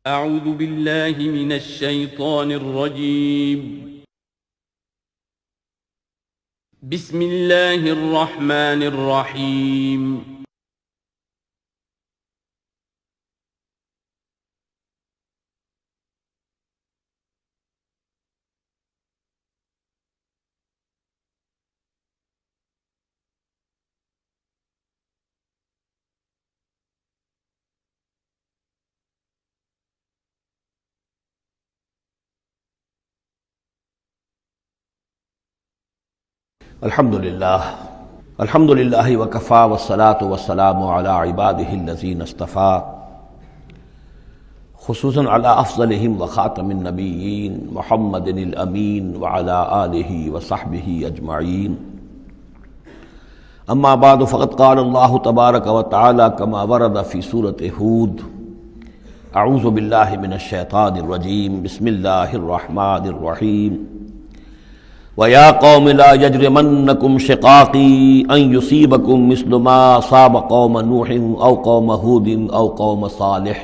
اعوذ باللہ من الشیطان الرجیم بسم اللہ الرحمن الرحیم الحمد للہ وکفا والصلاة والسلام علی عباده الذین اصطفیٰ خصوصاً علی افضلہم وخاتم النبیین محمد الامین وعلی آلہ وصحبہ اجمعین اما بعد فقد قال اللہ تبارک وتعالی کما ورد فی سورۃ ہود اعوذ باللہ من الشیطان الرجیم بسم اللہ الرحمن الرحیم وَيَا قَوْمِ لَا يَجْرِمَنَّكُمْ شِقَاقِي أَن يُصِيبَكُمْ مِثْلُ مَا أَصَابَ قَوْمَ نُوحٍ أَوْ قَوْمَ هُودٍ أَوْ قَوْمَ صَالِحٍ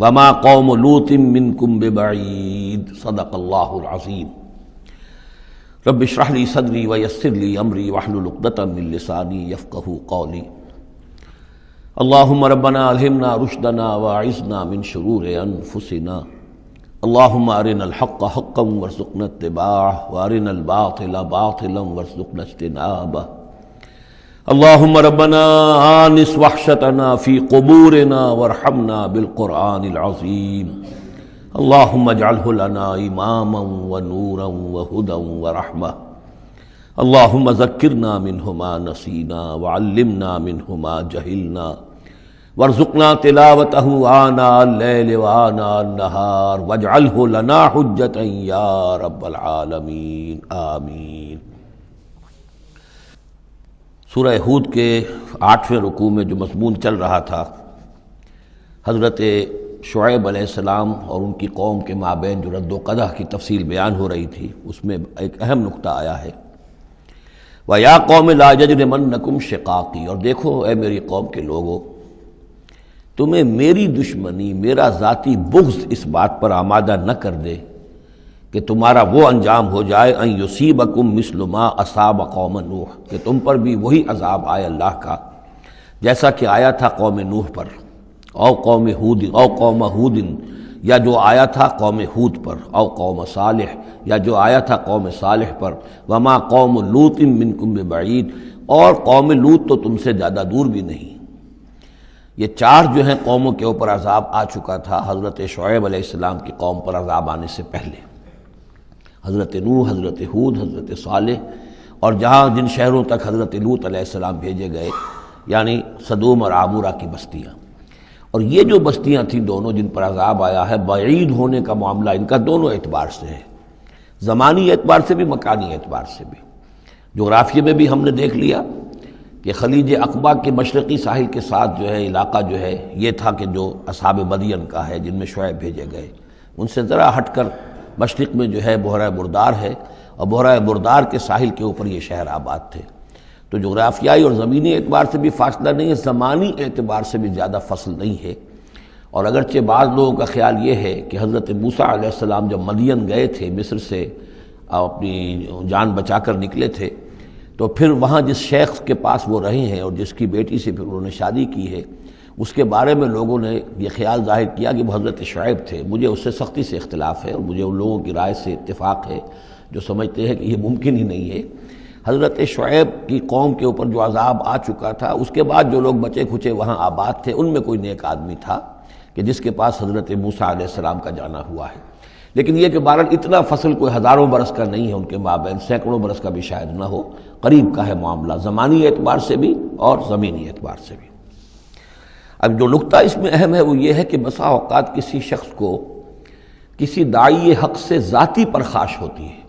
وَمَا قَوْمُ لُوطٍ مِّنكُمْ بِبَعِيدٍ صدق اللہ العظیم۔ رب اشرح لي صدری ويسر لي أمری واحلل عقدۃ من لسانی يفقهوا قولی۔ اللهم ربنا ألهمنا رشدنا واعذنا من شرور أنفسنا، اللهم ارنا الحق حقا وارزقنا اتباعه وارنا الباطل باطلا وارزقنا اجتنابه، اللهم ربنا آنس وحشتنا في قبورنا وارحمنا بالقرآن العظيم، اللهم اجعله لنا إماما ونورا وهدى ورحمة، اللهم ذكرنا منه ما نسينا وعلمنا منه ما جهلنا وارزقنا تلاوته آناء الليل وآناء النهار واجعله لنا حجة یا رب العالمین آمین۔ سورہ ہود کے 8ویں رکوع میں جو مضمون چل رہا تھا، حضرت شعیب علیہ السلام اور ان کی قوم کے مابین جو رد و قدح کی تفصیل بیان ہو رہی تھی، اس میں ایک اہم نقطہ آیا ہے وَيَا قَوْمِ لَا يَجْرِمَنَّكُمْ شِقَاقِي، اور دیکھو اے میری قوم کے لوگوں، تمہیں میری دشمنی، میرا ذاتی بغض اس بات پر آمادہ نہ کر دے کہ تمہارا وہ انجام ہو جائے ان یصیبکم مثل ما اصاب قوم نوح، کہ تم پر بھی وہی عذاب آئے اللہ کا جیسا کہ آیا تھا قوم نوح پر، او قوم ہود، او قوم ہود، یا جو آیا تھا قوم ہود پر، او قوم صالح، یا جو آیا تھا قوم صالح پر، وما قوم لوط منکم ببعید، اور قوم لوط تو تم سے زیادہ دور بھی نہیں۔ یہ چار جو ہیں قوموں کے اوپر عذاب آ چکا تھا حضرت شعیب علیہ السلام کی قوم پر عذاب آنے سے پہلے، حضرت نوح، حضرت ہود، حضرت صالح، اور جہاں جن شہروں تک حضرت لوط علیہ السلام بھیجے گئے، یعنی صدوم اور عامورہ کی بستیاں۔ اور یہ جو بستیاں تھیں دونوں جن پر عذاب آیا ہے، بعید ہونے کا معاملہ ان کا دونوں اعتبار سے ہے، زمانی اعتبار سے بھی، مکانی اعتبار سے بھی۔ جغرافیے میں بھی ہم نے دیکھ لیا کہ خلیج عقبہ کے مشرقی ساحل کے ساتھ جو ہے علاقہ جو ہے یہ تھا کہ جو اصحاب مدین کا ہے، جن میں شعیب بھیجے گئے، ان سے ذرا ہٹ کر مشرق میں جو ہے بحیرہ بردار ہے، اور بحیرہ بردار کے ساحل کے اوپر یہ شہر آباد تھے۔ تو جغرافیائی اور زمینی اعتبار سے بھی فاصلہ نہیں ہے، زمانی اعتبار سے بھی زیادہ فصل نہیں ہے۔ اور اگرچہ بعض لوگوں کا خیال یہ ہے کہ حضرت موسیٰ علیہ السلام جب مدین گئے تھے، مصر سے اپنی جان بچا کر نکلے تھے، تو پھر وہاں جس شیخ کے پاس وہ رہے ہیں اور جس کی بیٹی سے پھر انہوں نے شادی کی ہے، اس کے بارے میں لوگوں نے یہ خیال ظاہر کیا کہ وہ حضرت شعیب تھے۔ مجھے اس سے سختی سے اختلاف ہے، اور مجھے ان لوگوں کی رائے سے اتفاق ہے جو سمجھتے ہیں کہ یہ ممکن ہی نہیں ہے۔ حضرت شعیب کی قوم کے اوپر جو عذاب آ چکا تھا، اس کے بعد جو لوگ بچے کھچے وہاں آباد تھے، ان میں کوئی نیک آدمی تھا کہ جس کے پاس حضرت موسیٰ علیہ السلام کا جانا ہوا ہے۔ لیکن یہ کہ بہرحال اتنا فصل کوئی ہزاروں برس کا نہیں ہے ان کے مابین، سینکڑوں برس کا بھی شاید نہ ہو، قریب کا ہے معاملہ، زمانی اعتبار سے بھی اور زمینی اعتبار سے بھی۔ اب جو نقطہ اس میں اہم ہے وہ یہ ہے کہ بسا اوقات کسی شخص کو کسی داعی حق سے ذاتی پرخاش ہوتی ہے،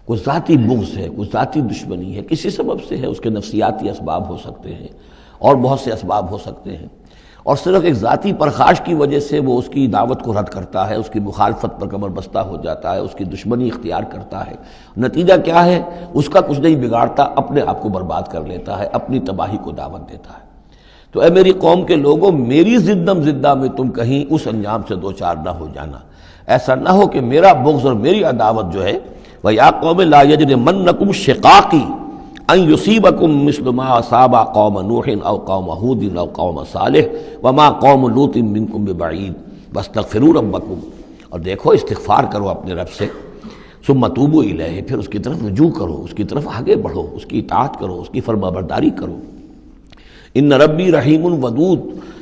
کوئی ذاتی بغض ہے، کوئی ذاتی دشمنی ہے، کسی سبب سے ہے، اس کے نفسیاتی اسباب ہو سکتے ہیں اور بہت سے اسباب ہو سکتے ہیں، اور صرف ایک ذاتی پرخاش کی وجہ سے وہ اس کی دعوت کو رد کرتا ہے، اس کی مخالفت پر کمر بستہ ہو جاتا ہے، اس کی دشمنی اختیار کرتا ہے۔ نتیجہ کیا ہے؟ اس کا کچھ نہیں بگاڑتا، اپنے آپ کو برباد کر لیتا ہے، اپنی تباہی کو دعوت دیتا ہے۔ تو اے میری قوم کے لوگوں، میری زدم زدہ میں تم کہیں اس انجام سے دو چار نہ ہو جانا، ایسا نہ ہو کہ میرا بغض اور میری عداوت جو ہے وَيَا قَوْمِ لَا يَجْرِمَنَّكُمْ شِقَاقِي أَن يُصِيبَكُم مِّثْلُ مَا أَصَابَ قَوْمَ نُوحٍ أَوْ قَوْمَ هُودٍ أَوْ قَوْمَ صَالِحٍ وَمَا قَوْمُ لُوطٍ مِّنكُم بِبَعِيدٍ وَاسْتَغْفِرُوا رَبَّكُمْ، اور دیکھو استغفار کرو اپنے رب سے، ثم توبوا الیہ، پھر اس کی طرف رجوع کرو، اس کی طرف آگے بڑھو، اس کی اطاعت کرو، اس کی فرمانبرداری کرو۔ ان ربی رحیم ودود،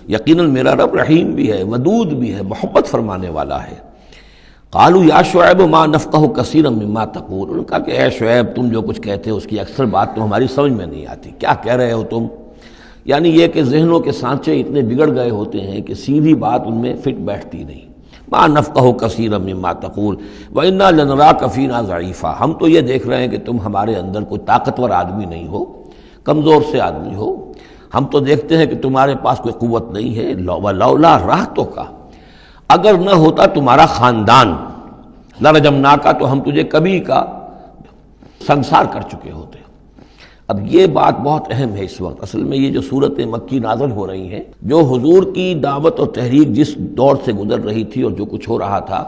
یقیناً میرا رب رحیم بھی ہے، ودود بھی ہے، محبت فرمانے والا ہے۔ قالوا یا شعیب ما نفقہ کثیرا مما تقول، انہوں نے کہا کہ اے شعیب تم جو کچھ کہتے ہو اس کی اکثر بات تو ہماری سمجھ میں نہیں آتی، کیا کہہ رہے ہو تم؟ یعنی یہ کہ ذہنوں کے سانچے اتنے بگڑ گئے ہوتے ہیں کہ سیدھی بات ان میں فٹ بیٹھتی نہیں۔ ما نفقہ کثیرا مما تقول وانا لنراک فینا ضعیفا، ہم تو یہ دیکھ رہے ہیں کہ تم ہمارے اندر کوئی طاقتور آدمی نہیں ہو، کمزور سے آدمی ہو، ہم تو دیکھتے ہیں کہ تمہارے پاس کوئی قوت نہیں ہے۔ لولا رہتک، اگر نہ ہوتا تمہارا خاندان، لرجمناک، تو ہم تجھے کبھی کا سنسار کر چکے ہوتے۔ اب یہ بات بہت اہم ہے اس وقت، اصل میں یہ جو صورت مکی نازل ہو رہی ہیں، جو حضور کی دعوت اور تحریک جس دور سے گزر رہی تھی اور جو کچھ ہو رہا تھا،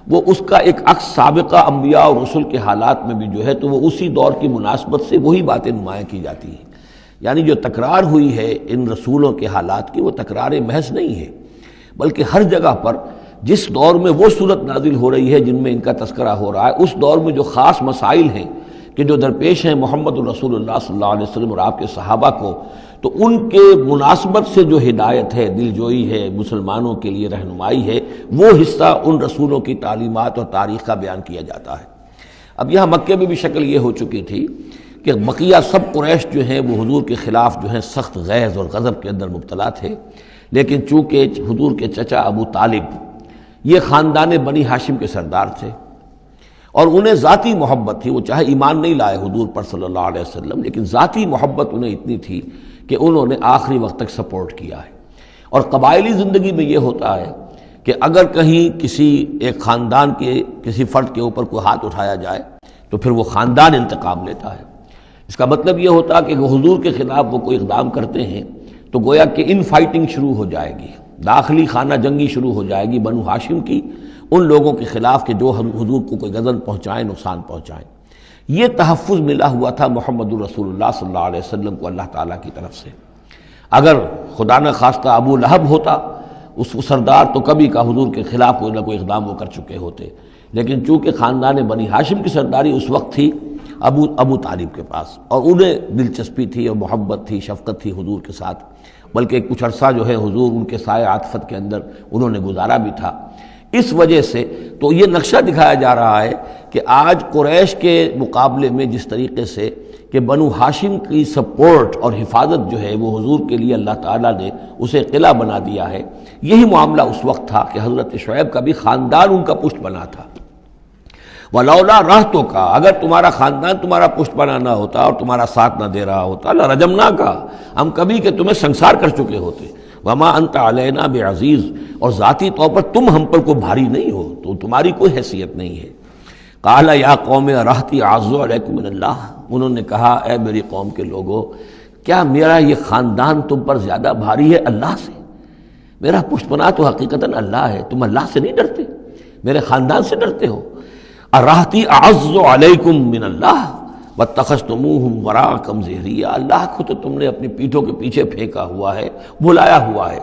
وہ اس کا ایک عکس سابقہ انبیاء اور رسل کے حالات میں بھی جو ہے تو وہ اسی دور کی مناسبت سے وہی باتیں نمایاں کی جاتی ہیں۔ یعنی جو تکرار ہوئی ہے ان رسولوں کے حالات کی، وہ تکرار محض نہیں ہے، بلکہ ہر جگہ پر جس دور میں وہ صورت نازل ہو رہی ہے جن میں ان کا تذکرہ ہو رہا ہے، اس دور میں جو خاص مسائل ہیں کہ جو درپیش ہیں محمد الرسول اللہ صلی اللہ علیہ وسلم اور آپ کے صحابہ کو، تو ان کے مناسبت سے جو ہدایت ہے، دل جوئی ہے، مسلمانوں کے لیے رہنمائی ہے، وہ حصہ ان رسولوں کی تعلیمات اور تاریخ کا بیان کیا جاتا ہے۔ اب یہاں مکے میں بھی شکل یہ ہو چکی تھی کہ بقیہ سب قریش جو ہیں وہ حضور کے خلاف جو ہیں سخت غیظ اور غضب کے اندر مبتلا تھے، لیکن چونکہ حضور کے چچا ابو طالب یہ خاندان بنی ہاشم کے سردار تھے اور انہیں ذاتی محبت تھی، وہ چاہے ایمان نہیں لائے حضور پر صلی اللہ علیہ وسلم، لیکن ذاتی محبت انہیں اتنی تھی کہ انہوں نے آخری وقت تک سپورٹ کیا ہے۔ اور قبائلی زندگی میں یہ ہوتا ہے کہ اگر کہیں کسی ایک خاندان کے کسی فرد کے اوپر کوئی ہاتھ اٹھایا جائے تو پھر وہ خاندان انتقام لیتا ہے۔ اس کا مطلب یہ ہوتا کہ حضور کے خلاف وہ کوئی اقدام کرتے ہیں تو گویا کہ ان فائٹنگ شروع ہو جائے گی، داخلی خانہ جنگی شروع ہو جائے گی بنو ہاشم کی ان لوگوں کے خلاف کہ جو حضور کو کوئی غضب پہنچائیں، نقصان پہنچائیں۔ یہ تحفظ ملا ہوا تھا محمد الرسول اللہ صلی اللہ علیہ وسلم کو اللہ تعالیٰ کی طرف سے۔ اگر خدا نہ خواستہ ابو لہب ہوتا اس سردار، تو کبھی کا حضور کے خلاف کوئی نہ کوئی اقدام وہ کر چکے ہوتے، لیکن چونکہ خاندان بنی ہاشم کی سرداری اس وقت تھی ابو طالب کے پاس، اور انہیں دلچسپی تھی اور محبت تھی، شفقت تھی حضور کے ساتھ، بلکہ کچھ عرصہ جو ہے حضور ان کے سائے عاطفت کے اندر انہوں نے گزارا بھی تھا۔ اس وجہ سے تو یہ نقشہ دکھایا جا رہا ہے کہ آج قریش کے مقابلے میں جس طریقے سے کہ بنو ہاشم کی سپورٹ اور حفاظت جو ہے وہ حضور کے لیے اللہ تعالیٰ نے اسے قلعہ بنا دیا ہے، یہی معاملہ اس وقت تھا کہ حضرت شعیب کا بھی خاندان ان کا پشت بنا تھا۔ وَلَوْلَا رَحْتُكَ، اگر تمہارا خاندان تمہارا پشت بنا نہ ہوتا اور تمہارا ساتھ نہ دے رہا ہوتا، لَرَجَمْنَاكَ، ہم کبھی کہ تمہیں سنسار کر چکے ہوتے۔ وَمَا أَنْتَ عَلَيْنَا بِعَزِيزٍ، اور ذاتی طور پر تم ہم پر کوئی بھاری نہیں ہو، تو تمہاری کوئی حیثیت نہیں ہے۔ قَالَ يَا قَوْمِ أَرَهْتِي أَعَزُّ عَلَيْكُم مِّنَ اللَّهِ، انہوں نے کہا اے میری قوم کے لوگو، کیا میرا یہ خاندان تم پر زیادہ بھاری ہے اللہ سے؟ میرا پشت بنا تو حقیقتاً اللہ ہے، تم اللہ سے نہیں ڈرتے، میرے خاندان سے ڈرتے ہو۔ أَرَهْتِي أَعَزُّ عَلَيْكُم مِّنَ اللَّهِ وَاتَّخَذْتُمُوهُمْ وَرَاءَكُمْ ظِهْرِيًّا، اللہ کو تو تم نے اپنی پیٹھوں کے پیچھے پھینکا ہوا ہے، بھلایا ہوا ہے۔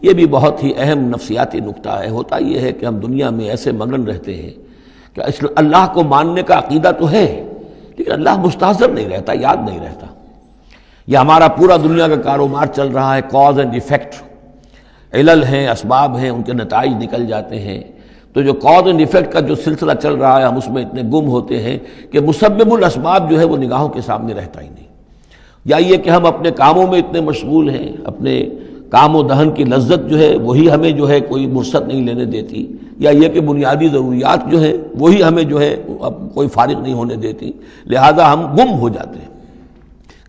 یہ بھی بہت ہی اہم نفسیاتی نکتہ ہے۔ ہوتا یہ ہے کہ ہم دنیا میں ایسے مگن رہتے ہیں کہ اللہ کو ماننے کا عقیدہ تو ہے، لیکن اللہ مستحضر نہیں رہتا، یاد نہیں رہتا۔ یہ ہمارا پورا دنیا کا کاروبار چل رہا ہے، کاز اینڈ ایفیکٹ، علل ہیں، اسباب ہیں، ان کے نتائج نکل جاتے ہیں۔ تو جو کاز اینڈ ایفیکٹ کا جو سلسلہ چل رہا ہے، ہم اس میں اتنے گم ہوتے ہیں کہ مسبب الاسباب جو ہے وہ نگاہوں کے سامنے رہتا ہی نہیں۔ یا یہ کہ ہم اپنے کاموں میں اتنے مشغول ہیں، اپنے کام و دہن کی لذت جو ہے وہی ہمیں جو ہے کوئی فرصت نہیں لینے دیتی، یا یہ کہ بنیادی ضروریات جو ہے وہی ہمیں جو ہے اب کوئی فارغ نہیں ہونے دیتی، لہذا ہم گم ہو جاتے ہیں۔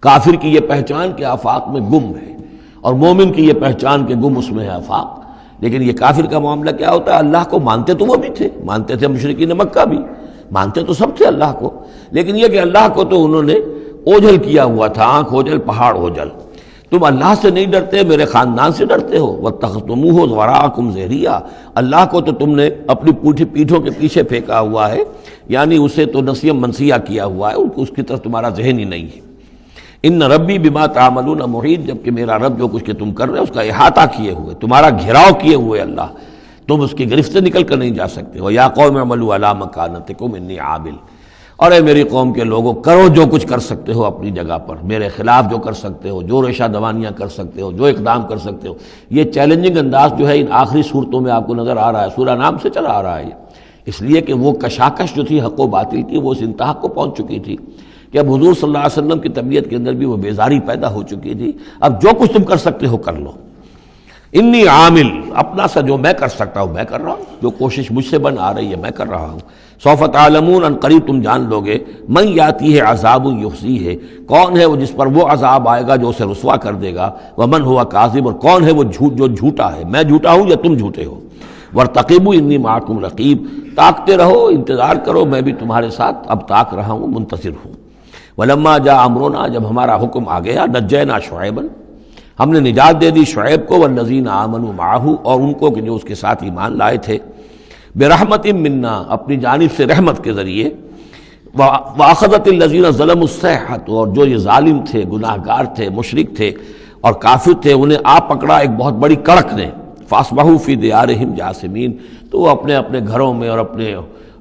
کافر کی یہ پہچان کہ آفاق میں گم ہے، اور مومن کی یہ پہچان کہ گم اس میں ہے آفاق۔ لیکن یہ کافر کا معاملہ کیا ہوتا ہے؟ اللہ کو مانتے تو وہ بھی تھے، مانتے تھے مشرکین مکہ بھی، مانتے تو سب تھے اللہ کو، لیکن یہ کہ اللہ کو تو انہوں نے اوجھل کیا ہوا تھا، آنکھ اوجھل پہاڑ اوجھل۔ تم اللہ سے نہیں ڈرتے، میرے خاندان سے ڈرتے ہو. وَاتَّخَذْتُمُوهُ وَرَاءَكُمْ ظِهْرِيًّا، اللہ کو تو تم نے اپنی پیٹھوں کے پیچھے پھینکا ہوا ہے، یعنی اسے تو نسیہ منسیہ کیا ہوا ہے، اس کی طرف تمہارا ذہن ہی نہیں ہے. ان ربی بما تعملون محیط، جبکہ میرا رب جو کچھ کہ تم کر رہے ہو اس کا احاطہ کیے ہوئے، تمہارا گھیراؤ کیے ہوئے اللہ، تم اس کی گرفت سے نکل کر نہیں جا سکتے. وَيَا قَوْمِ اعْمَلُوا عَلَىٰ مَكَانَتِكُمْ إِنِّي عَامِلٌ، اور اے میری قوم کے لوگوں، کرو جو کچھ کر سکتے ہو اپنی جگہ پر، میرے خلاف جو کر سکتے ہو، جو ریشہ دوانیاں کر سکتے ہو، جو اقدام کر سکتے ہو. یہ چیلنجنگ انداز جو ہے ان آخری صورتوں میں آپ کو نظر آ رہا ہے، سورہ نام سے چلا آ رہا ہے، اس لیے کہ وہ کشاکش جو تھی حق و باطل کی وہ اس انتہا کو پہنچ چکی تھی کہ اب حضور صلی اللہ علیہ وسلم کی طبیعت کے اندر بھی وہ بیزاری پیدا ہو چکی تھی. اب جو کچھ تم کر سکتے ہو کر لو. انی عامل، اپنا سا جو میں کر سکتا ہوں میں کر رہا ہوں، جو کوشش مجھ سے بن آ رہی ہے میں کر رہا ہوں. سوف تعلمون، ان قریب تم جان لو گے، من یاتی ہے عذاب یخزیہ ہے، کون ہے وہ جس پر وہ عذاب آئے گا جو اسے رسوا کر دے گا. ومن ہوا کاذب، اور کون ہے وہ جو جھوٹا ہے، میں جھوٹا ہوں یا تم جھوٹے ہو. وارتقبوا انی معکم رقیب، تاکتے رہو، انتظار کرو، میں بھی تمہارے ساتھ اب تاک رہا ہوں، منتظر ہوں. ولما جاء امرنا، جب ہمارا حکم آ گیا، نجینا شعیبا، ہم نے نجات دے دی شعیب کو، والذین آمنوا معہ، اور ان کو کہ جو اس کے ساتھ ایمان لائے تھے، برحمت منا، اپنی جانب سے رحمت کے ذریعے. واخذت الذین ظلموا الصیحۃ، اور جو یہ ظالم تھے، گناہ گار تھے، مشرک تھے اور کافر تھے، انہیں آ پکڑا ایک بہت بڑی کڑک نے. فاصبحوا فی دیارہم جاثمین، تو وہ اپنے اپنے گھروں میں اور اپنے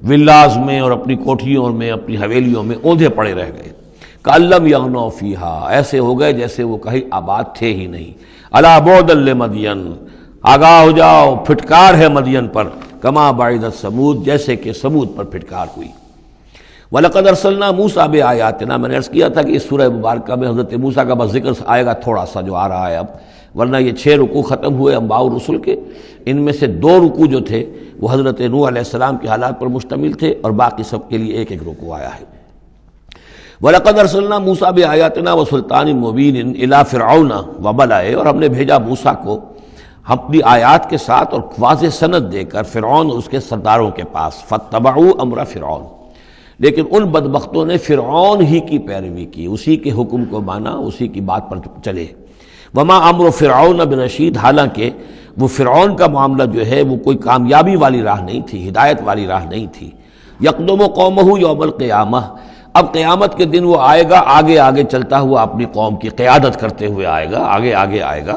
ولاز میں اور اپنی کوٹھیوں میں، اپنی حویلیوں میں اوندھے پڑے رہ گئے. کأن لم یغنوا فیہا، ایسے ہو گئے جیسے وہ کہیں آباد تھے ہی نہیں. الا بعدا لمدین، آگاہ ہو جاؤ، پھٹکار ہے مدین پر. کما بعدت ثمود، جیسے کہ ثمود پر پھٹکار ہوئی. وَلَقَدْ أَرْسَلْنَا مُوسَىٰ بِآيَاتِنَا، میں نے عرض کیا تھا کہ اس سورہ مبارکہ میں حضرت موسیٰ کا بس ذکر آئے گا تھوڑا سا جو آ رہا ہے اب، ورنہ یہ 6 رکوع ختم ہوئے انبیاء و رسل کے. ان میں سے 2 رکوع جو تھے وہ حضرت نوح علیہ السلام کے حالات پر مشتمل تھے، اور باقی سب کے لیے ایک رکوع آیا ہے. وَلَقَدْ أَرْسَلْنَا مُوسَىٰ بِآيَاتِنَا وَسُلْطَانٍ مُّبِينٍ إِلَىٰ فِرْعَوْنَ وَمَلَئِهِ، اور ہم نے بھیجا موسیٰ کو اپنی آیات کے ساتھ اور واضح سند دے کر فرعون اور اس کے سرداروں کے پاس. فَاتَّبَعُوا أَمْرَ فِرْعَوْنَ، لیکن ان بدبختوں نے فرعون ہی کی پیروی کی، اسی کے حکم کو مانا، اسی کی بات پر چلے. وما امر فرعون برشید، حالانکہ وہ فرعون کا معاملہ جو ہے وہ کوئی کامیابی والی راہ نہیں تھی، ہدایت والی راہ نہیں تھی. یقدم قومہ یوم القیامہ، اب قیامت کے دن وہ آئے گا آگے آگے چلتا ہوا، اپنی قوم کی قیادت کرتے ہوئے آئے گا، آگے آگے آئے گا.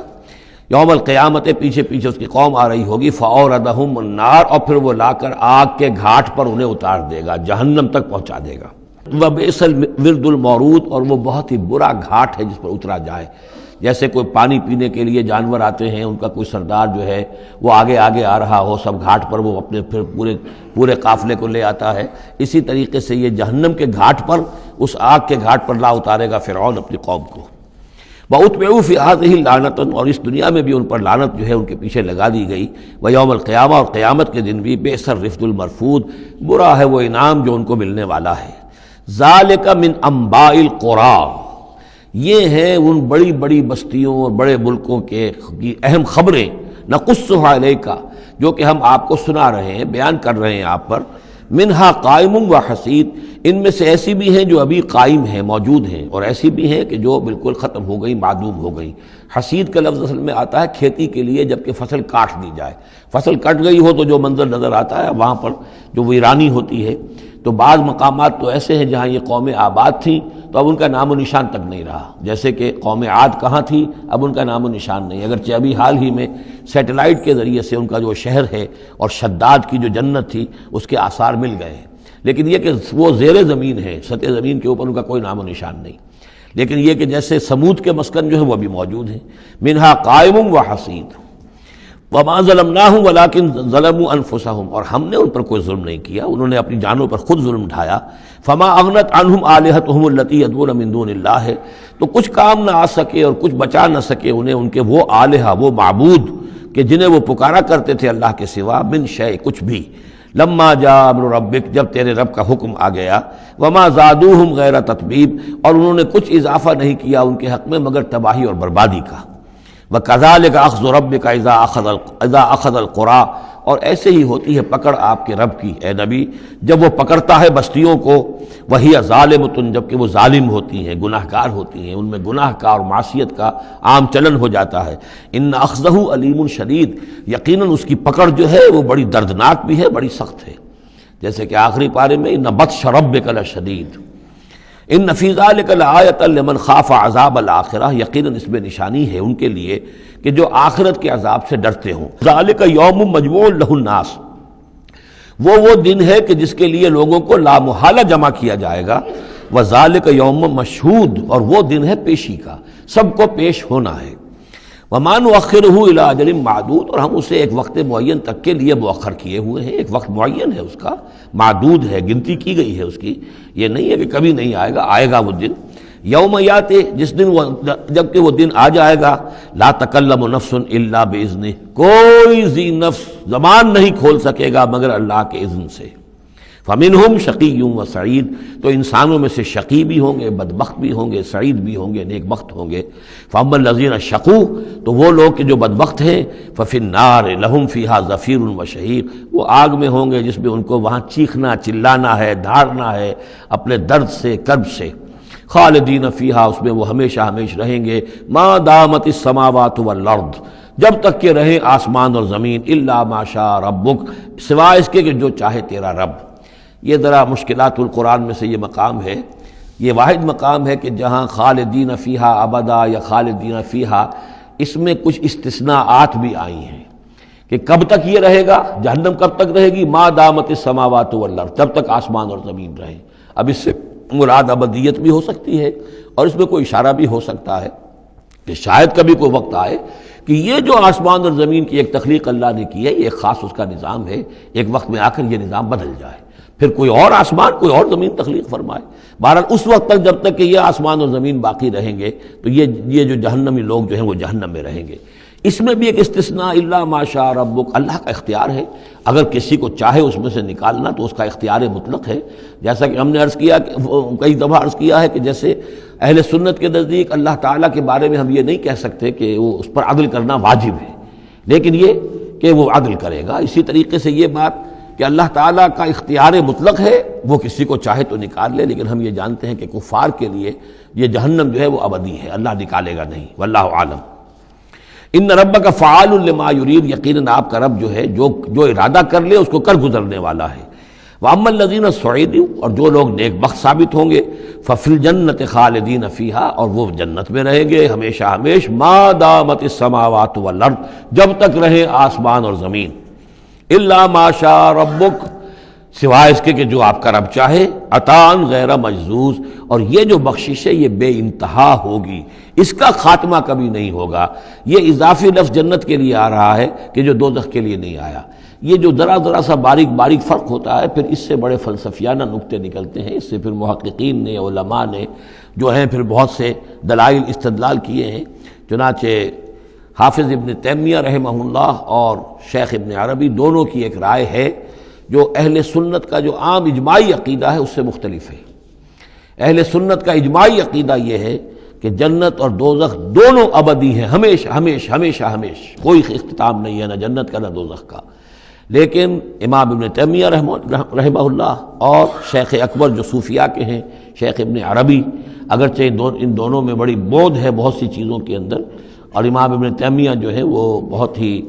یوم القیامت، پیچھے پیچھے اس کی قوم آ رہی ہوگی. فاوردہم النار، اور پھر وہ لا کر آگ کے گھاٹ پر انہیں اتار دے گا، جہنم تک پہنچا دے گا. وبئس الورد المورود، اور وہ بہت ہی برا گھاٹ ہے جس پر اترا جائے. جیسے کوئی پانی پینے کے لیے جانور آتے ہیں، ان کا کوئی سردار جو ہے وہ آگے آگے آ رہا ہو، سب گھاٹ پر وہ اپنے پھر پورے قافلے کو لے آتا ہے، اسی طریقے سے یہ جہنم کے گھاٹ پر، اس آگ کے گھاٹ پر لا اتارے گا فرعون اپنی قوم کو. وَأُتْبِعُوا فِي هَٰذِهِ لَعْنَةً، اور اس دنیا میں بھی ان پر لعنت جو ہے ان کے پیچھے لگا دی گئی. وَيَوْمَ الْقِيَامَةِ، اور قیامت کے دن بھی. بِئْسَ الرِّفْدُ الْمَرْفُودُ، برا ہے وہ انعام جو ان کو ملنے والا ہے. ذَلِكَ مِنْ أَنبَاءِ الْقُرَىٰ، یہ ہیں ان بڑی بڑی بستیوں اور بڑے ملکوں کے اہم خبریں. نقصها علیک، جو کہ ہم آپ کو سنا رہے ہیں، بیان کر رہے ہیں آپ پر. منہا قائم و حسید، ان میں سے ایسی بھی ہیں جو ابھی قائم ہیں، موجود ہیں، اور ایسی بھی ہیں کہ جو بالکل ختم ہو گئی، معدوم ہو گئی. حسید کا لفظ اصل میں آتا ہے کھیتی کے لیے، جب کہ فصل کاٹ دی جائے. فصل کٹ گئی ہو تو جو منظر نظر آتا ہے وہاں پر جو ویرانی ہوتی ہے. تو بعض مقامات تو ایسے ہیں جہاں یہ قومیں آباد تھیں تو اب ان کا نام و نشان تک نہیں رہا، جیسے کہ قوم عاد کہاں تھی، اب ان کا نام و نشان نہیں. اگرچہ ابھی حال ہی میں سیٹلائٹ کے ذریعے سے ان کا جو شہر ہے اور شداد کی جو جنت تھی اس کے آثار مل گئے ہیں، لیکن یہ کہ وہ زیر زمین ہے، سطح زمین کے اوپر ان کا کوئی نام و نشان نہیں. لیکن یہ کہ جیسے سمود کے مسکن جو ہے وہ بھی موجود ہیں. منہا قائم و حسید. وما ظلمناہم ولکن ظلموا انفسہم، اور ہم نے ان پر کوئی ظلم نہیں کیا، انہوں نے اپنی جانوں پر خود ظلم اٹھایا. فما اغنت عنہم آلہتہم التی یدعون من دون اللہ، تو کچھ کام نہ آ سکے اور کچھ بچا نہ سکے انہیں ان کے وہ آلہہ، وہ معبود کہ جنہیں وہ پکارا کرتے تھے اللہ کے سوا. من شیء، کچھ بھی. لما جاء امر ربک، جب تیرے رب کا حکم آ گیا. وما زادوہم غیر تتبیب، اور انہوں نے کچھ اضافہ نہیں کیا ان کے حق میں مگر تباہی اور بربادی کا. وَكَذَلِكَ أَخْذُ رَبِّكَ إِذَا أَخَذَ الْقُرَىٰ، اور ایسے ہی ہوتی ہے پکڑ آپ کے رب کی اے نبی جب وہ پکڑتا ہے بستیوں کو، وہی ظالمۃ، جبکہ وہ ظالم ہوتی ہیں، گناہ گار ہوتی ہیں، ان میں گناہ کا اور معصیت کا عام چلن ہو جاتا ہے۔ ان اخذہ علیم شدید، یقیناً اس کی پکڑ جو ہے وہ بڑی دردناک بھی ہے، بڑی سخت ہے، جیسے کہ آخری پارے میں ان بطش ربک لشدید، ان فی ذلک لآیۃ لمن خاف عذاب الآخرہ، یقیناً اس میں نشانی ہے ان کے لیے کہ جو آخرت کے عذاب سے ڈرتے ہوں۔ ذالک یوم مجموع لہ الناس، وہ دن ہے کہ جس کے لیے لوگوں کو لا محالہ جمع کیا جائے گا، وذالک یوم مشہود، اور وہ دن ہے پیشی کا، سب کو پیش ہونا ہے۔ وما نؤخرہ الی اجل معدود، اور ہم اسے ایک وقت معین تک کے لیے مؤخر کیے ہوئے ہیں، ایک وقت معین ہے اس کا، معدود ہے، گنتی کی گئی ہے اس کی، یہ نہیں ہے کہ کبھی نہیں آئے گا، آئے گا وہ دن۔ یوم یاتے، جس دن جب کہ وہ دن آ جائے گا، لا تکلم نفس الا باذنہ، کوئی ذی نفس زبان نہیں کھول سکے گا مگر اللہ کے اذن سے۔ فمنہم شقی و سعید، تو انسانوں میں سے شقی بھی ہوں گے، بدبخت بھی ہوں گے، سعید بھی ہوں گے، نیک بخت ہوں گے۔ فاما الذین شقوا، تو وہ لوگ کہ جو بدبخت ہیں، ففی النار لہم فیہا زفیر و شہیق، وہ آگ میں ہوں گے جس میں ان کو وہاں چیخنا چلانا ہے، دھاڑنا ہے اپنے درد سے، کرب سے۔ خالدین فیہا، اس میں وہ ہمیشہ ہمیش رہیں گے، ما دامت السماوات والارض، جب تک کہ رہے آسمان اور زمین، الا ما شاء ربک، سوائے اس کے کہ جو چاہے تیرا رب۔ یہ ذرا مشکلات القرآن میں سے یہ مقام ہے، یہ واحد مقام ہے کہ جہاں خالدین فیہا ابدا یا خالدین فیہا، اس میں کچھ استثناءات بھی آئی ہیں کہ کب تک یہ رہے گا، جہنم کب تک رہے گی، ما دامت السماوات والارض، جب تک آسمان اور زمین رہے۔ اب اس سے مراد ابدیت بھی ہو سکتی ہے، اور اس میں کوئی اشارہ بھی ہو سکتا ہے کہ شاید کبھی کوئی وقت آئے کہ یہ جو آسمان اور زمین کی ایک تخلیق اللہ نے کی ہے، یہ ایک خاص اس کا نظام ہے، ایک وقت میں آ کر یہ نظام بدل جائے، پھر کوئی اور آسمان کوئی اور زمین تخلیق فرمائے۔ بہرحال اس وقت تک جب تک کہ یہ آسمان اور زمین باقی رہیں گے تو یہ جو جہنمی لوگ جو ہیں وہ جہنم میں رہیں گے۔ اس میں بھی ایک استثناء، الا ما شاء ربک، اللہ کا اختیار ہے، اگر کسی کو چاہے اس میں سے نکالنا تو اس کا اختیار مطلق ہے، جیسا کہ ہم نے عرض کیا، کئی دفعہ عرض کیا ہے کہ جیسے اہل سنت کے نزدیک اللہ تعالیٰ کے بارے میں ہم یہ نہیں کہہ سکتے کہ وہ اس پر عدل کرنا واجب ہے، لیکن یہ کہ وہ عدل کرے گا۔ اسی طریقے سے یہ بات کہ اللہ تعالیٰ کا اختیار مطلق ہے، وہ کسی کو چاہے تو نکال لے، لیکن ہم یہ جانتے ہیں کہ کفار کے لیے یہ جہنم جو ہے وہ ابدی ہے، اللہ نکالے گا نہیں، واللہ عالم۔ ان ربک فعال لما یرید، یقیناً آپ کا رب جو ہے جو ارادہ کر لے اس کو کر گزرنے والا ہے۔ واما الذین سعدوا، اور جو لوگ نیک بخت ثابت ہوں گے، ففی الجنت خالدین فیہا، اور وہ جنت میں رہیں گے ہمیشہ ہمیش، ما دامت السماوات والارض، جب تک رہے آسمان اور زمین، الا ما شاء ربک، سوائے اس کے کہ جو آپ کا رب چاہے، عطاء غیر مجزوز، اور یہ جو بخشش ہے یہ بے انتہا ہوگی، اس کا خاتمہ کبھی نہیں ہوگا۔ یہ اضافی لفظ جنت کے لیے آ رہا ہے کہ جو دوزخ کے لیے نہیں آیا۔ یہ جو ذرا سا باریک فرق ہوتا ہے، پھر اس سے بڑے فلسفیانہ نکتے نکلتے ہیں، اس سے پھر محققین نے، علماء نے جو ہیں پھر بہت سے دلائل استدلال کیے ہیں۔ چنانچہ حافظ ابن تیمیہ رحمہ اللہ اور شیخ ابن عربی دونوں کی ایک رائے ہے جو اہل سنت کا جو عام اجماعی عقیدہ ہے اس سے مختلف ہے۔ اہل سنت کا اجماعی عقیدہ یہ ہے کہ جنت اور دوزخ دونوں ابدی ہیں، ہمیشہ، کوئی اختتام نہیں ہے، نہ جنت کا نہ دوزخ کا۔ لیکن امام ابن تیمیہ رحمہ اللہ اور شیخ اکبر جو صوفیاء کے ہیں، شیخ ابن عربی، اگرچہ ان دونوں میں بڑی بعد ہے بہت سی چیزوں کے اندر، اور امام ابن تیمیہ جو ہے وہ بہت ہی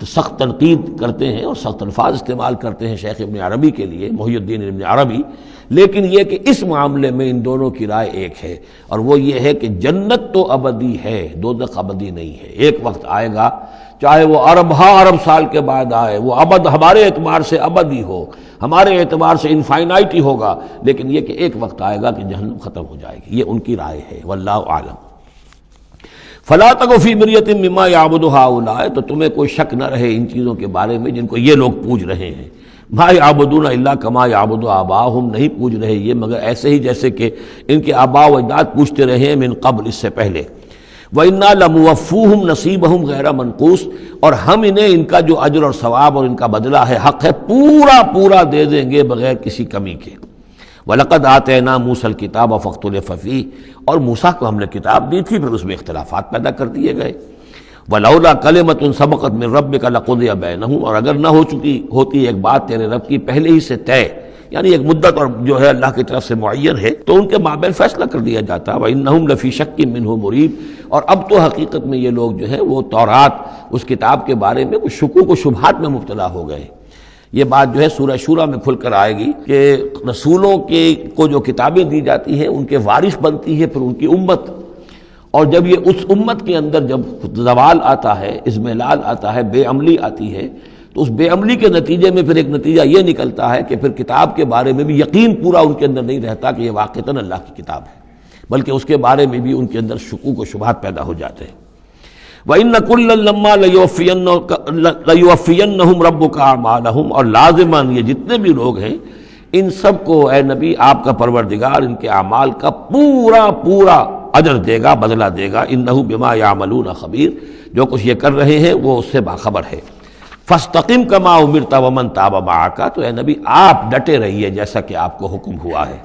سخت تنقید کرتے ہیں اور سخت الفاظ استعمال کرتے ہیں شیخ ابن عربی کے لیے، محی الدین ابن عربی، لیکن یہ کہ اس معاملے میں ان دونوں کی رائے ایک ہے، اور وہ یہ ہے کہ جنت تو ابدی ہے، دوزخ ابدی نہیں ہے۔ ایک وقت آئے گا، چاہے وہ ارب سال کے بعد آئے، وہ ابد ہمارے اعتبار سے ابدی ہو، ہمارے اعتبار سے انفائنائٹی ہوگا، لیکن یہ کہ ایک وقت آئے گا کہ جہنم ختم ہو جائے گی۔ یہ ان کی رائے ہے، واللہ اعلم۔ فلا تک فی مریۃ مما یعبد ہؤلاء، تو تمہیں کوئی شک نہ رہے ان چیزوں کے بارے میں جن کو یہ لوگ پوج رہے ہیں۔ ما یعبدون الا کما یعبد آباؤہم، نہیں پوج رہے یہ مگر ایسے ہی جیسے کہ ان کے آباء و اجداد پوجتے رہے ہیں من قبل، اس سے پہلے۔ وَإِنَّا لَمُوَفُّوهُمْ نَصِيبَهُمْ غَيْرَ مَنْقُوصٍ، اور ہم انہیں ان کا جو اجر اور ثواب اور ان کا بدلہ ہے، حق ہے، پورا دے دیں گے بغیر کسی کمی کے۔ وَلَقَدْ آتَيْنَا مُوسَى الْكِتَابَ فَاخْتُلِفَ فِيهِ، اور موسیٰ کو ہم نے کتاب دی تھی، پھر اس میں اختلافات پیدا کر دیے گئے۔ ولولا کلمۃ سبقت من ربک لقضی بینہم، اور اگر نہ ہو چکی ہوتی ایک بات تیرے رب کی پہلے ہی سے طے، یعنی ایک مدت اور جو ہے اللہ کی طرف سے معین ہے، تو ان کے مابین فیصلہ کر دیا جاتا۔ وَإِنَّهُمْ لَفِي شَكٍّ مِّنْهُ مُرِيبٍ، اور اب تو حقیقت میں یہ لوگ جو ہے وہ تورات اس کتاب کے بارے میں کچھ شکوک و شبہات میں مبتلا ہو گئے۔ یہ بات جو ہے سورہ شورى میں کھل کر آئے گی کہ رسولوں کے کو جو کتابیں دی جاتی ہیں ان کے وارث بنتی ہے پھر ان کی امت، اور جب یہ اس امت کے اندر جب زوال آتا ہے، اضمحلال آتا ہے، بے عملی آتی ہے، تو اس بے عملی کے نتیجے میں پھر ایک نتیجہ یہ نکلتا ہے کہ پھر کتاب کے بارے میں بھی یقین پورا ان کے اندر نہیں رہتا کہ یہ واقعتاً اللہ کی کتاب ہے، بلکہ اس کے بارے میں بھی ان کے اندر شکوک و شبہات پیدا ہو جاتے ہیں۔ وَإِنَّ كُلًّا لَمَّا لَيُوَفِّيَنَّهُمْ رَبُّكَ أَعْمَالَهُمْ، اور لازماً یہ جتنے بھی لوگ ہیں ان سب کو اے نبی آپ کا پروردگار ان کے اعمال کا پورا پورا اجر دے گا، بدلہ دے گا۔ إِنَّهُ بِمَا يَعْمَلُونَ خَبِيرٌ، جو کچھ یہ کر رہے ہیں وہ اس سے باخبر ہے۔ فَاسْتَقِمْ كَمَا أُمِرْتَ وَمَنْ تَابَ مَعَكَ، تو اے نبی آپ ڈٹے رہیے جیسا کہ آپ کو حکم ہوا ہے،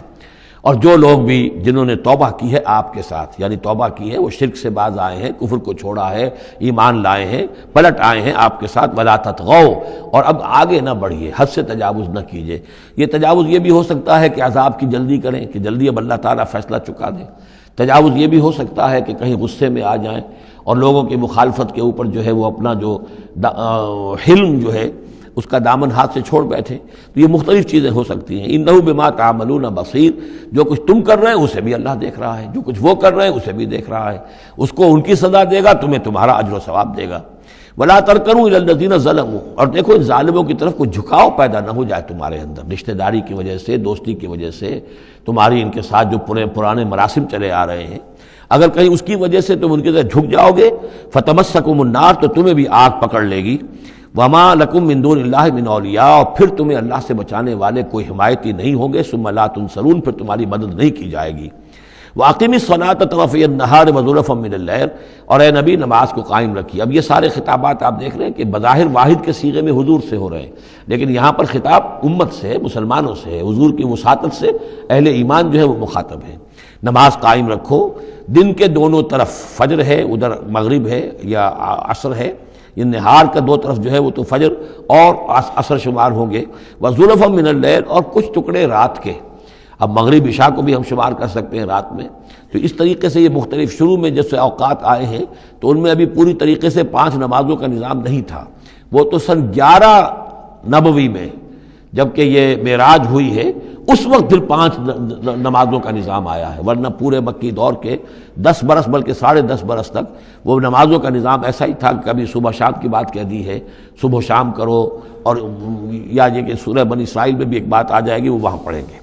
اور جو لوگ بھی جنہوں نے توبہ کی ہے آپ کے ساتھ، یعنی توبہ کی ہے، وہ شرک سے باز آئے ہیں، کفر کو چھوڑا ہے، ایمان لائے ہیں، پلٹ آئے ہیں آپ کے ساتھ، وَلَا تَطْغَوْا، اور اب آگے نہ بڑھیے، حد سے تجاوز نہ کیجیے۔ یہ تجاوز یہ بھی ہو سکتا ہے کہ عذاب کی جلدی کریں، کہ جلدی اب اللہ تعالیٰ فیصلہ چکا دے۔ تجاوز یہ بھی ہو سکتا ہے کہ کہیں غصے میں آ جائیں اور لوگوں کی مخالفت کے اوپر جو ہے وہ اپنا جو حلم جو ہے اس کا دامن ہاتھ سے چھوڑ بیٹھے، تو یہ مختلف چیزیں ہو سکتی ہیں۔ اِنَّهُ بِمَا تَعْمَلُونَ بَصِيرٌ، جو کچھ تم کر رہے ہیں اسے بھی اللہ دیکھ رہا ہے، جو کچھ وہ کر رہے ہیں اسے بھی دیکھ رہا ہے، اس کو ان کی سزا دے گا، تمہیں تمہارا اجر و ثواب دے گا۔ وَلَا تَرْكَنُوا إِلَى الَّذِينَ ظَلَمُوا، اور دیکھو ان ظالموں کی طرف کوئی جھکاؤ پیدا نہ ہو جائے تمہارے اندر، رشتہ داری کی وجہ سے، دوستی کی وجہ سے، تمہاری ان کے ساتھ جو پرانے مراسم چلے آ رہے ہیں، اگر کہیں اس کی وجہ سے تم ان کے ساتھ جھک جاؤ گے، فَتَمَسَّكُمُ النَّارُ، تو تمہیں بھی آگ پکڑ لے گی۔ وَمَا لَكُم مِّن دُونِ اللَّهِ مِنْ أَوْلِيَاءَ، اور پھر تمہیں اللہ سے بچانے والے کوئی حمایتی نہیں ہوں گے، ثُمَّ لَا تُنصَرُونَ، پھر تمہاری مدد نہیں کی جائے گی۔ وَأَقِمِ الصَّلَاةَ طَرَفَيَ النَّهَارِ وَزُلَفًا مِّنَ اللَّيْلِ، اور اے نبی نماز کو قائم رکھیے۔ اب یہ سارے خطابات آپ دیکھ رہے ہیں کہ بظاہر واحد کے صیغے میں حضور سے ہو رہے ہیں، لیکن یہاں پر خطاب امت سے ہے، مسلمانوں سے ہے، حضور کی وساطت سے اہل ایمان جو ہے وہ مخاطب ہے۔ نماز قائم رکھو، دن کے دونوں طرف، فجر ہے ادھر مغرب ہے یا عصر ہے، یہ نہار کا دو طرف جو ہے وہ تو فجر اور عصر شمار ہوں گے۔ وَزُلَفًا مِّنَ اللَّيْلِ، اور کچھ ٹکڑے رات کے، اب مغرب عشاء کو بھی ہم شمار کر سکتے ہیں رات میں، تو اس طریقے سے یہ مختلف شروع میں جیسے اوقات آئے ہیں تو ان میں ابھی پوری طریقے سے 5 نمازوں کا نظام نہیں تھا، وہ تو سن 11 نبوی میں جبکہ یہ معراج ہوئی ہے اس وقت پھر 5 نمازوں کا نظام آیا ہے، ورنہ پورے مکی دور کے 10 برس بلکہ 10.5 برس تک وہ نمازوں کا نظام ایسا ہی تھا کہ کبھی صبح شام کی بات کہہ دی ہے، صبح شام کرو، اور یا یہ کہ سورہ بنی اسرائیل میں بھی ایک بات آ جائے گی وہ وہاں پڑھیں گے۔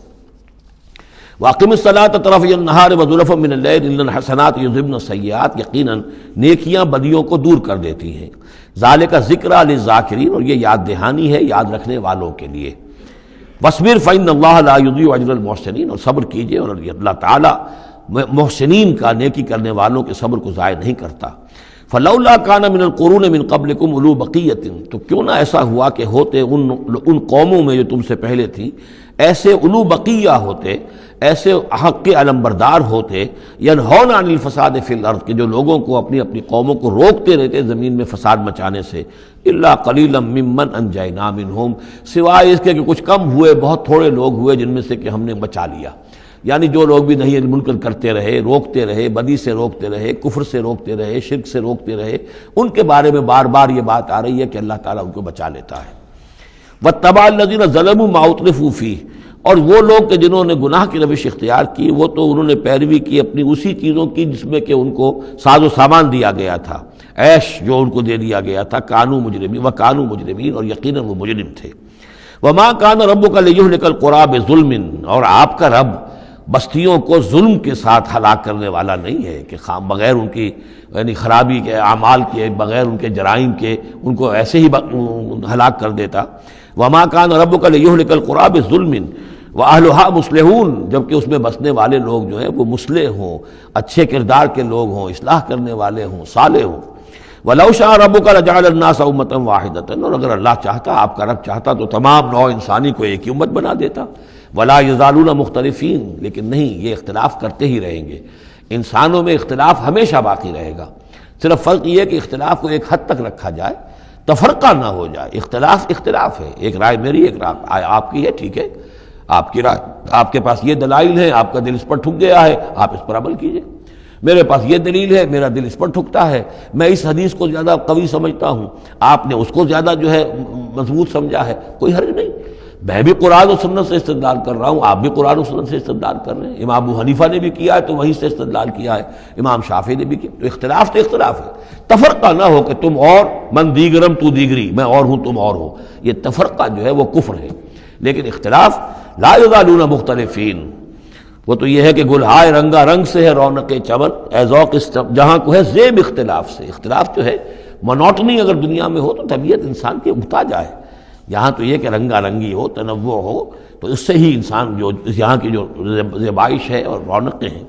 وَأَقِمِ الصَّلَاةَ طَرَفَيَ النَّهَارِ وَزُلَفًا مِّنَ اللَّيْلِ إِنَّ الْحَسَنَاتِ يُذْهِبْنَ السَّيِّئَاتِ، یقیناً نیکیاں بدیوں کو دور کر دیتی ہیں۔ ذَلِكَ ذِكْرَىٰ لِلذَّاكِرِينَ، اور یہ یاد دہانی ہے یاد رکھنے والوں کے لیے۔ وَاصْبِرْ فَإِنَّ اللَّهَ لَا يُضِيعُ أَجْرَ الْمُحْسِنِينَ، اور صبر کیجئے، اور اللہ تعالیٰ محسنین کا، نیکی کرنے والوں کے صبر کو ضائع نہیں کرتا۔ فَلَوْلَا كَانَ مِنَ الْقُرُونِ مِنْ قَبْلِكُمْ أُولُو بَقِيَّةٍ، تو کیوں نہ ایسا ہوا کہ ہوتے ان قوموں میں جو تم سے پہلے تھیں ایسے اولو بقیہ ہوتے، ایسے حق کے علمبردار ہوتے، ینہون عن الفساد فی الارض، کہ جو لوگوں کو اپنی اپنی قوموں کو روکتے رہتے زمین میں فساد مچانے سے، الا قلیلا ممن انجینا منہم، سوائے اس کے کہ کچھ کم ہوئے، بہت تھوڑے لوگ ہوئے جن میں سے کہ ہم نے بچا لیا۔ یعنی جو لوگ بھی نہیں منکر کرتے رہے، روکتے رہے، بدی سے روکتے رہے، کفر سے روکتے رہے، شرک سے روکتے رہے، ان کے بارے میں بار بار یہ بات آ رہی ہے کہ اللہ تعالیٰ ان کو بچا لیتا ہے۔ وَاتَّبَعَ الَّذِينَ ظَلَمُوا مَا أُتْرِفُوا فِيهِ، اور وہ لوگ کہ جنہوں نے گناہ کی روش اختیار کی، وہ تو انہوں نے پیروی کی اپنی اسی چیزوں کی جس میں کہ ان کو ساز و سامان دیا گیا تھا، عیش جو ان کو دے دیا گیا تھا، کانوا مجرمین وکانوا مجرمین، اور یقیناً وہ مجرم تھے۔ وما کان ربک لیہلک القری بظلم، اور آپ کا رب بستیوں کو ظلم کے ساتھ ہلاک کرنے والا نہیں ہے کہ بغیر ان کی یعنی خرابی کے اعمال کے، بغیر ان کے جرائم کے ان کو ایسے ہی ہلاک کر دیتا۔ وما کان ربک لیہلک القری بظلم واہلھا مصلحون، جبکہ اس میں بسنے والے لوگ جو ہیں وہ مصلح ہوں، اچھے کردار کے لوگ ہوں، اصلاح کرنے والے ہوں، صالح ہوں۔ وَلَوْ شَاءَ رَبُّكَ لَجَعَلَ النَّاسَ أُمَّةً وَاحِدَةً، اور اگر اللہ چاہتا، آپ کا رب چاہتا تو تمام نوع انسانی کو ایک ہی امت بنا دیتا۔ وَلَا يَزَالُونَ مُخْتَلِفِينَ، لیکن نہیں، یہ اختلاف کرتے ہی رہیں گے، انسانوں میں اختلاف ہمیشہ باقی رہے گا۔ صرف فرق یہ ہے کہ اختلاف کو ایک حد تک رکھا جائے، تفرقہ نہ ہو جائے۔ اختلاف اختلاف ہے، ایک رائے میری، ایک رائے آپ کی ہے، ٹھیک ہے، آپ کی رائے، آپ کے پاس یہ دلائل ہیں، آپ کا دل اس پر ٹھک گیا ہے، آپ اس پر عمل کیجئے۔ میرے پاس یہ دلیل ہے، میرا دل اس پر ٹھکتا ہے، میں اس حدیث کو زیادہ قوی سمجھتا ہوں، آپ نے اس کو زیادہ جو ہے مضبوط سمجھا ہے، کوئی حرج نہیں۔ میں بھی قرآن و سنت سے استدلال کر رہا ہوں، آپ بھی قرآن و سنت سے استدلال کر رہے ہیں۔ امام ابو حنیفہ نے بھی کیا ہے تو وہیں سے استدلال کیا ہے، امام شافعی نے بھی کیا، تو اختلاف ہے۔ تفرقہ نہ ہو کہ تم اور من دیگرم تو دیگری، میں اور ہوں تم اور ہو، یہ تفرقہ جو ہے وہ کفر ہے۔ لیکن اختلاف لا یزالون مختلفین، وہ تو یہ ہے کہ گلہائے رنگا رنگ سے ہے رونق چمن، اے ذوق جہاں کو ہے زیب اختلاف سے۔ اختلاف جو ہے مونوٹنی اگر دنیا میں ہو تو طبیعت انسان کی محتاج ہے، یہاں تو یہ کہ رنگا رنگی ہو، تنوع ہو، تو اس سے ہی انسان جو یہاں کی جو زیبائش ہے اور رونقیں ہیں۔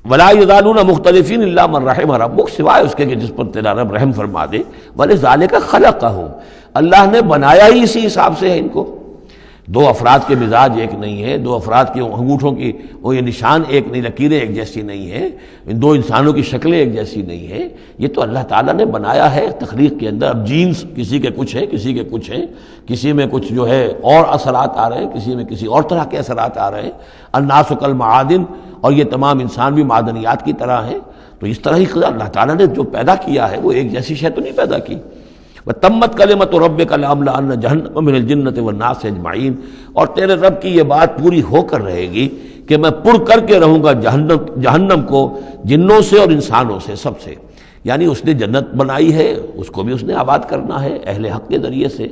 ولا یزالون مختلفین الا من رحم ربک، سوائے اس کے کہ جس پر تیرا رب رحم فرما دے۔ ولذالک خلقہم، اللہ نے بنایا ہی اسی حساب سے ہے ان کو۔ دو افراد کے مزاج ایک نہیں ہے، دو افراد کے انگوٹھوں کی وہ یہ نشان ایک نہیں، لکیریں ایک جیسی نہیں ہیں، دو انسانوں کی شکلیں ایک جیسی نہیں ہیں، یہ تو اللہ تعالیٰ نے بنایا ہے تخلیق کے اندر۔ اب جینز کسی کے کچھ ہیں، کسی کے کچھ ہیں، کسی میں کچھ جو ہے اور اثرات آ رہے ہیں، کسی میں کسی اور طرح کے اثرات آ رہے ہیں۔ الناس کالمعادن، اور یہ تمام انسان بھی معدنیات کی طرح ہیں، تو اس طرح ہی اللہ تعالیٰ نے جو پیدا کیا ہے وہ ایک جیسی شے تو نہیں پیدا کی۔ وَتَمَّتْ كَلِمَةُ رَبِّكَ لَأَمْلَأَنَّ جَهَنَّمَ مِنَ الْجِنَّةِ وَالنَّاسِ أَجْمَعِينَ، اور تیرے رب کی یہ بات پوری ہو کر رہے گی کہ میں پر کر کے رہوں گا جہنم کو جنوں سے اور انسانوں سے، سب سے۔ یعنی اس نے جنت بنائی ہے، اس کو بھی اس نے آباد کرنا ہے اہل حق کے ذریعے سے،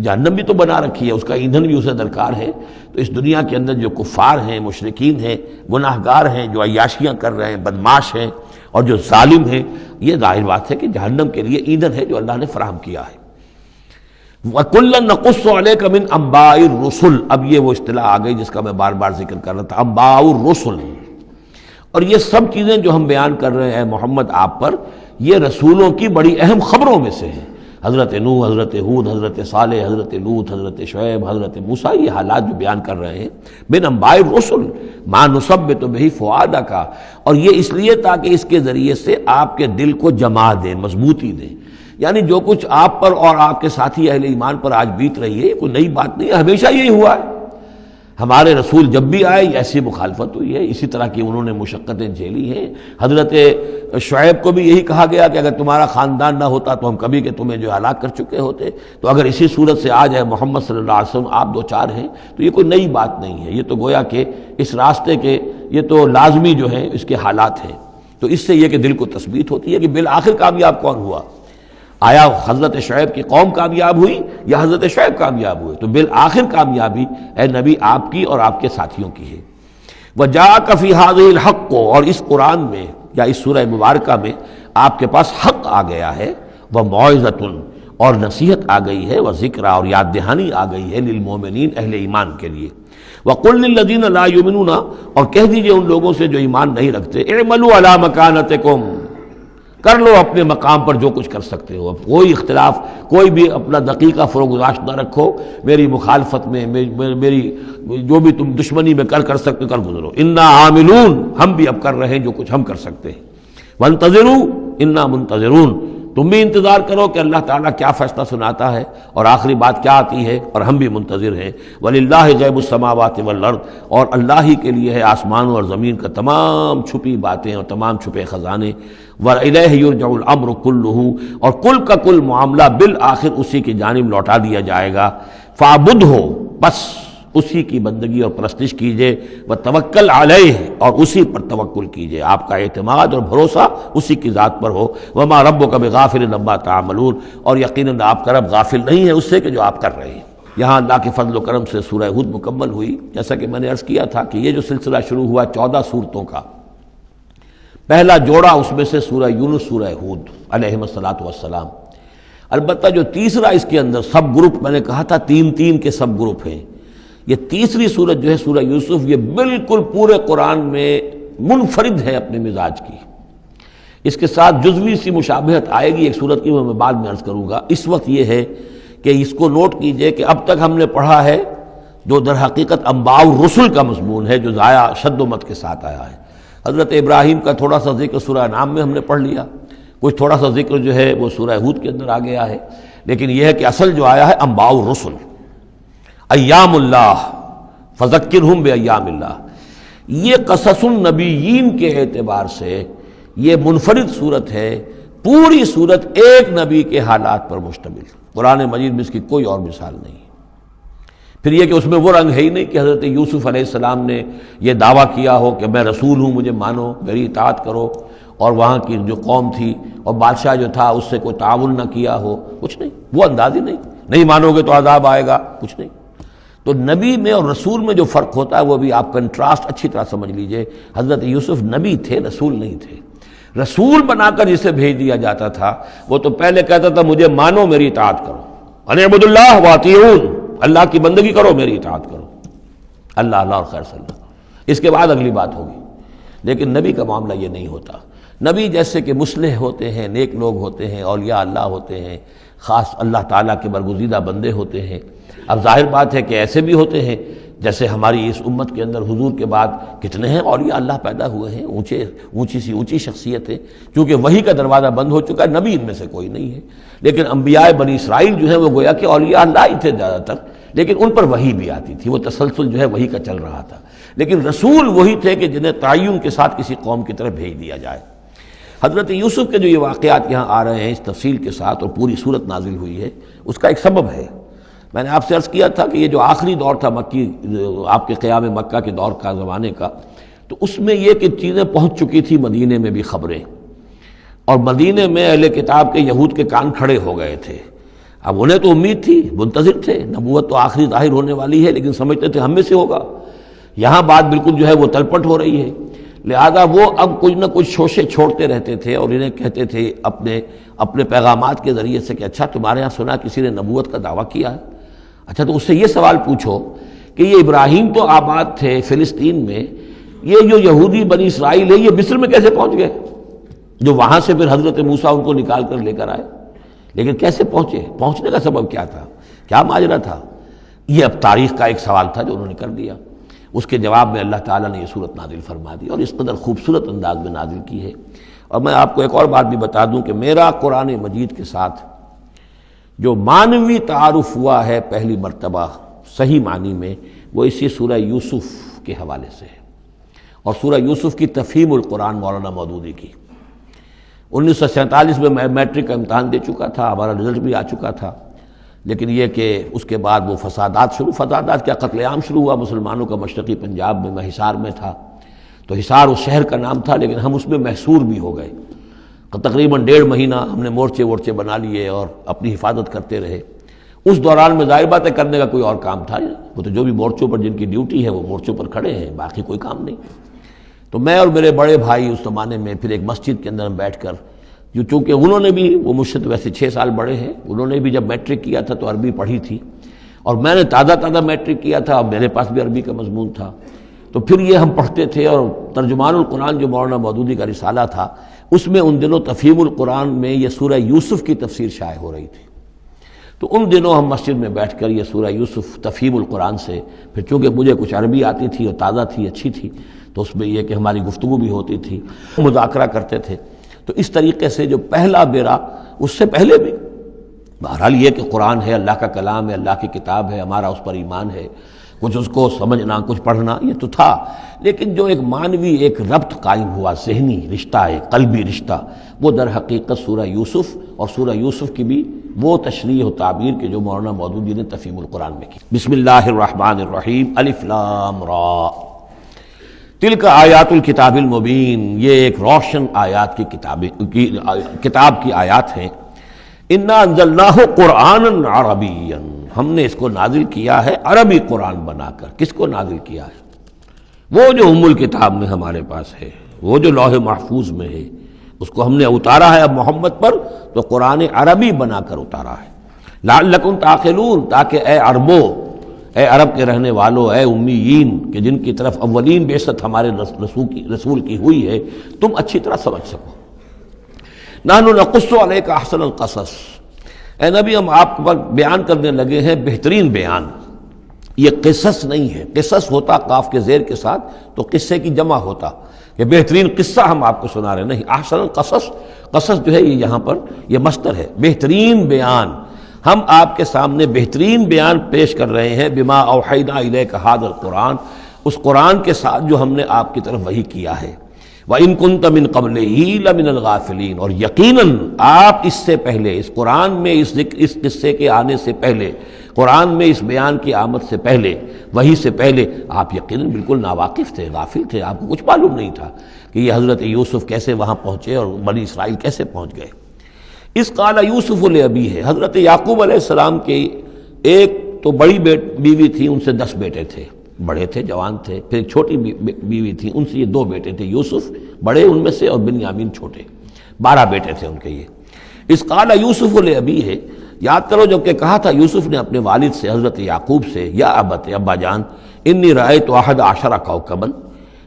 جہنم بھی تو بنا رکھی ہے، اس کا ایندھن بھی اسے درکار ہے۔ تو اس دنیا کے اندر جو کفار ہیں، مشرکین ہیں، گناہ گار ہیں، جو عیاشیاں کر رہے ہیں، بدماش ہیں اور جو ظالم ہیں، یہ ظاہر بات ہے کہ جہنم کے لیے ایندھن ہے جو اللہ نے فراہم کیا ہے۔ وَكُلًّا نَقُصُّ عَلَيْكَ مِنْ أَنْبَاءِ الرُّسُلِ، اب یہ وہ اصطلاح آ گئی جس کا میں بار بار ذکر کر رہا تھا، انباء الرسل۔ اور یہ سب چیزیں جو ہم بیان کر رہے ہیں محمد آپ پر، یہ رسولوں کی بڑی اہم خبروں میں سے ہیں۔ حضرت نوح، حضرت ہود، حضرت صالح، حضرت لوط، حضرت شعیب، حضرت موسیٰ، یہ حالات جو بیان کر رہے ہیں، من انباء الرسل ما نثبت بہ فؤادک، اور یہ اس لیے تاکہ اس کے ذریعے سے آپ کے دل کو جما دیں، مضبوطی دیں۔ یعنی جو کچھ آپ پر اور آپ کے ساتھی اہل ایمان پر آج بیت رہی ہے، یہ کوئی نئی بات نہیں ہے، ہمیشہ یہی ہوا ہے۔ ہمارے رسول جب بھی آئے ایسی مخالفت ہوئی ہے، اسی طرح کی انہوں نے مشقتیں جھیلی ہیں۔ حضرت شعیب کو بھی یہی کہا گیا کہ اگر تمہارا خاندان نہ ہوتا تو ہم کبھی کہ تمہیں جو ہلاک کر چکے ہوتے، تو اگر اسی صورت سے آ جائے محمد صلی اللہ علیہ وسلم آپ دو چار ہیں تو یہ کوئی نئی بات نہیں ہے، یہ تو گویا کہ اس راستے کے یہ تو لازمی جو ہیں اس کے حالات ہیں۔ تو اس سے یہ کہ دل کو تثبیت ہوتی ہے کہ بالآخر کامیاب کون ہوا، آیا حضرت شعیب کی قوم کامیاب ہوئی یا حضرت شعیب کامیاب ہوئے؟ تو بالآخر کامیابی اے نبی آپ کی اور آپ کے ساتھیوں کی ہے۔ وَجَاءَكَ فِي هَذِهِ الْحَقُّ، اور اس قرآن میں یا اس سورہ مبارکہ میں آپ کے پاس حق آ گیا ہے، وَمَوْعِظَةٌ، اور نصیحت آ گئی ہے، وَذِكْرَىٰ، اور یاد دہانی آ گئی ہے، لِلْمُؤْمِنِينَ، اہل ایمان کے لیے۔ وَقُلْ لِلَّذِينَ لَا يُؤْمِنُونَ، اور کہہ دیجئے ان لوگوں سے جو ایمان نہیں رکھتے، اعملوا علی مکانتکم، کر لو اپنے مقام پر جو کچھ کر سکتے ہو۔ اب کوئی اختلاف، کوئی بھی اپنا دقیقہ فروگزاشت نہ رکھو، میری مخالفت میں، میری جو بھی تم دشمنی میں کر سکتے کر گزرو۔ انا عاملون، ہم بھی اب کر رہے ہیں جو کچھ ہم کر سکتے ہیں۔ وانتظروا انا منتظرون، تم بھی انتظار کرو کہ اللہ تعالیٰ کیا فیصلہ سناتا ہے اور آخری بات کیا آتی ہے، اور ہم بھی منتظر ہیں۔ وَلِلَّهِ غیب السماوات والارض، اور اللہ ہی کے لیے ہے آسمانوں اور زمین کا تمام چھپی باتیں اور تمام چھپے خزانے۔ وَإِلَيْهِ يُرْجَعُ الْأَمْرُ كُلُّهُ، اور کل کا کل معاملہ بالآخر اسی کی جانب لوٹا دیا جائے گا۔ فَاعْبُدْهُ، بس اسی کی بندگی اور پرستش کیجئے، وَتَوَكَّلْ عَلَيْهِ، اور اسی پر توکل کیجئے، آپ کا اعتماد اور بھروسہ اسی کی ذات پر ہو۔ وَمَا رَبُّكَ بِغَافِلٍ عَمَّا تَعْمَلُونَ، اور یقیناً آپ کا رب غافل نہیں ہے اس سے کہ جو آپ کر رہے ہیں۔ یہاں اللہ کے فضل و کرم سے سورہ ہود مکمل ہوئی۔ جیسا کہ میں نے عرض کیا تھا کہ یہ جو سلسلہ شروع ہوا 14 صورتوں کا، پہلا جوڑا اس میں سے سورہ یونس، سورہ ہود علیہم الصلاۃ والسلام۔ البتہ جو تیسرا اس کے اندر سب گروپ، میں نے کہا تھا تین کے سب گروپ ہیں، یہ تیسری سورت جو ہے سورہ یوسف، یہ بالکل پورے قرآن میں منفرد ہے اپنے مزاج کی۔ اس کے ساتھ جزوی سی مشابہت آئے گی ایک سورت کی، میں بعد میں عرض کروں گا۔ اس وقت یہ ہے کہ اس کو نوٹ کیجئے کہ اب تک ہم نے پڑھا ہے جو در حقیقت انباء الرسل کا مضمون ہے، جو ضائع شد و مت کے ساتھ آیا ہے۔ حضرت ابراہیم کا تھوڑا سا ذکر سورہ انعام میں ہم نے پڑھ لیا، کچھ تھوڑا سا ذکر جو ہے وہ سورہ ہود کے اندر آ گیا ہے، لیکن یہ ہے کہ اصل جو آیا ہے انباء الرسل، ایام اللہ فذکرہم بایام اللہ، یہ قصص النبیین کے اعتبار سے یہ منفرد صورت ہے، پوری صورت ایک نبی کے حالات پر مشتمل، قرآن مجید میں اس کی کوئی اور مثال نہیں۔ پھر یہ کہ اس میں وہ رنگ ہے ہی نہیں کہ حضرت یوسف علیہ السلام نے یہ دعویٰ کیا ہو کہ میں رسول ہوں، مجھے مانو، میری اطاعت کرو، اور وہاں کی جو قوم تھی اور بادشاہ جو تھا اس سے کوئی تعاون نہ کیا ہو، کچھ نہیں، وہ انداز ہی نہیں مانو گے تو عذاب آئے گا، کچھ نہیں۔ تو نبی میں اور رسول میں جو فرق ہوتا ہے وہ بھی آپ کنٹراسٹ اچھی طرح سمجھ لیجئے۔ حضرت یوسف نبی تھے، رسول نہیں تھے۔ رسول بنا کر جسے بھیج دیا جاتا تھا وہ تو پہلے کہتا تھا مجھے مانو، میری اطاعت کرو، ان اعبدوا اللہ واطیعون، اللہ کی بندگی کرو، میری اطاعت کرو، اللہ اللہ اور خیر صلی اللہ، اس کے بعد اگلی بات ہوگی۔ لیکن نبی کا معاملہ یہ نہیں ہوتا۔ نبی جیسے کہ مصلح ہوتے ہیں، نیک لوگ ہوتے ہیں، اولیاء اللہ ہوتے ہیں، خاص اللہ تعالیٰ کے برگزیدہ بندے ہوتے ہیں۔ اب ظاہر بات ہے کہ ایسے بھی ہوتے ہیں جیسے ہماری اس امت کے اندر حضور کے بعد کتنے ہیں اولیاء اللہ پیدا ہوئے ہیں، اونچی شخصیتیں، کیونکہ وحی کا دروازہ بند ہو چکا ہے، نبی ان میں سے کوئی نہیں ہے۔ لیکن انبیاء بنی اسرائیل جو ہیں وہ گویا کہ اولیاء اللہ ہی تھے زیادہ تر، لیکن ان پر وحی بھی آتی تھی، وہ تسلسل جو ہے وحی کا چل رہا تھا۔ لیکن رسول وہی تھے کہ جنہیں تعین کے ساتھ کسی قوم کی طرف بھیج دیا جائے۔ حضرت یوسف کے جو یہ واقعات یہاں آ رہے ہیں اس تفصیل کے ساتھ اور پوری صورت نازل ہوئی ہے، اس کا ایک سبب ہے۔ میں نے آپ سے عرض کیا تھا کہ یہ جو آخری دور تھا مکی، آپ کے قیام مکہ کے دور کا، زمانے کا، تو اس میں یہ کہ چیزیں پہنچ چکی تھی مدینے میں بھی خبریں، اور مدینے میں اہل کتاب کے یہود کے کان کھڑے ہو گئے تھے۔ اب انہیں تو امید تھی، منتظر تھے، نبوت تو آخری ظاہر ہونے والی ہے، لیکن سمجھتے تھے ہم میں سے ہوگا۔ یہاں بات بالکل جو ہے وہ تلپٹ ہو رہی ہے، لہذا وہ اب کچھ نہ کچھ شوشے چھوڑتے رہتے تھے اور انہیں کہتے تھے اپنے پیغامات کے ذریعے سے کہ اچھا تمہارے ہاں سنا کسی نے نبوت کا دعویٰ کیا ہے، اچھا تو اس سے یہ سوال پوچھو کہ یہ ابراہیم تو آباد تھے فلسطین میں، یہ جو یہودی بنی اسرائیل ہے یہ مصر میں کیسے پہنچ گئے، جو وہاں سے پھر حضرت موسیٰ ان کو نکال کر لے کر آئے، لیکن کیسے پہنچے، پہنچنے کا سبب کیا تھا، کیا ماجرا تھا؟ یہ اب تاریخ کا ایک سوال تھا جو انہوں نے کر دیا۔ اس کے جواب میں اللہ تعالیٰ نے یہ صورت نازل فرما دی اور اس قدر خوبصورت انداز میں نازل کی ہے۔ اور میں آپ کو ایک اور بات بھی بتا دوں کہ میرا قرآن مجید کے ساتھ جو معنوی تعارف ہوا ہے پہلی مرتبہ صحیح معنی میں، وہ اسی سورہ یوسف کے حوالے سے ہے، اور سورہ یوسف کی تفہیم القرآن مولانا مودودی کی۔ 1947 میں میں میٹرک کا امتحان دے چکا تھا، ہمارا رزلٹ بھی آ چکا تھا، لیکن یہ کہ اس کے بعد وہ فسادات کیا قتل عام شروع ہوا مسلمانوں کا مشرقی پنجاب میں۔ میں حصار میں تھا، تو حصار اس شہر کا نام تھا، لیکن ہم اس میں محصور بھی ہو گئے۔ تقریباً 1.5 مہینہ ہم نے مورچے بنا لیے اور اپنی حفاظت کرتے رہے۔ اس دوران میں ظاہر بات ہے کرنے کا کوئی اور کام تھا، وہ تو جو بھی مورچوں پر جن کی ڈیوٹی ہے وہ مورچوں پر کھڑے ہیں، باقی کوئی کام نہیں۔ تو میں اور میرے بڑے بھائی اس زمانے میں پھر ایک مسجد کے اندر بیٹھ کر، چونکہ انہوں نے بھی، وہ مجھ سے تو ویسے 6 سال بڑے ہیں، انہوں نے بھی جب میٹرک کیا تھا تو عربی پڑھی تھی، اور میں نے تازہ میٹرک کیا تھا، اور میرے پاس بھی عربی کا مضمون تھا، تو پھر یہ ہم پڑھتے تھے۔ اور ترجمان القرآن جو مولانا مودودی کا رسالہ تھا، اس میں ان دنوں تفہیم القرآن میں یہ سورہ یوسف کی تفسیر شائع ہو رہی تھی، تو ان دنوں ہم مسجد میں بیٹھ کر یہ سورہ یوسف تفہیم القرآن سے، پھر چونکہ مجھے کچھ عربی آتی تھی اور تازہ تھی، اچھی تھی، تو اس میں یہ کہ ہماری گفتگو بھی ہوتی تھی، مذاکرہ کرتے تھے۔ تو اس طریقے سے جو پہلا بیرا، اس سے پہلے بھی بہرحال یہ کہ قرآن ہے، اللہ کا کلام ہے، اللہ کی کتاب ہے، ہمارا اس پر ایمان ہے، کچھ اس کو سمجھنا، کچھ پڑھنا، یہ تو تھا، لیکن جو ایک معنوی ایک ربط قائم ہوا، ذہنی رشتہ، ایک قلبی رشتہ، وہ در حقیقت سورہ یوسف اور سورہ یوسف کی بھی وہ تشریح و تعبیر کے جو مولانا مودودی نے تفہیم القرآن میں کی۔ بسم اللہ الرحمن الرحیم، الف لام را، تلک آیات الکتاب المبین، یہ ایک روشن آیات کی کتاب کی آیات ہیں۔ انا انزلناہ قرآنا عربیا، ہم نے اس کو نازل کیا ہے عربی قرآن بنا کر۔ کس کو نازل کیا ہے؟ وہ جو ام الکتاب میں ہمارے پاس ہے، وہ جو لوح محفوظ میں ہے، اس کو ہم نے اتارا ہے اب محمد پر، تو قرآن عربی بنا کر اتارا ہے۔ لعلکم تعقلون، تاکہ اے عربو، اے عرب کے رہنے والوں، اے امیین کہ جن کی طرف اولین بعثت ہمارے رسول کی ہوئی ہے، تم اچھی طرح سمجھ سکو۔ نحن نقص علیک احسن القصص، اے نبی ہم آپ پر بیان کرنے لگے ہیں بہترین بیان۔ یہ قصص نہیں ہے، قصص ہوتا قاف کے زیر کے ساتھ تو قصے کی جمع ہوتا کہ بہترین قصہ ہم آپ کو سنا رہے ہیں، نہیں، احسن القصص، قصص جو ہے یہ یہاں پر یہ مصدر ہے، بہترین بیان، ہم آپ کے سامنے بہترین بیان پیش کر رہے ہیں، بما اوحینا الیک ھذا القرآن، اس قرآن کے ساتھ جو ہم نے آپ کی طرف وحی کیا ہے، وَإِن كُنتَ مِن قَبْلِهِ لَمِنَ الْغَافِلِينَ، اور یقیناً آپ اس سے پہلے، اس قرآن میں اس قصے کے آنے سے پہلے، قرآن میں اس بیان کی آمد سے پہلے، وحی سے پہلے آپ یقیناً بالکل ناواقف تھے، غافل تھے، آپ کو کچھ معلوم نہیں تھا کہ یہ حضرت یوسف کیسے وہاں پہنچے اور بنی اسرائیل کیسے پہنچ گئے۔ اس قال یوسف لأبیہ، حضرت یعقوب علیہ السلام کے ایک تو بڑی بیوی تھی، ان سے 10 بیٹے تھے، بڑے تھے، جوان تھے، پھر ایک چھوٹی بیوی تھی، ان سے یہ 2 بیٹے تھے، یوسف بڑے ان میں سے اور بنیامین چھوٹے، 12 بیٹے تھے ان کے یہ۔ اس قال یوسف لأبیہ، یاد کرو جب کہ کہا تھا یوسف نے اپنے والد سے، حضرت یعقوب سے، یا ابت، ابا جان، انی رأیت 11 کوکبا،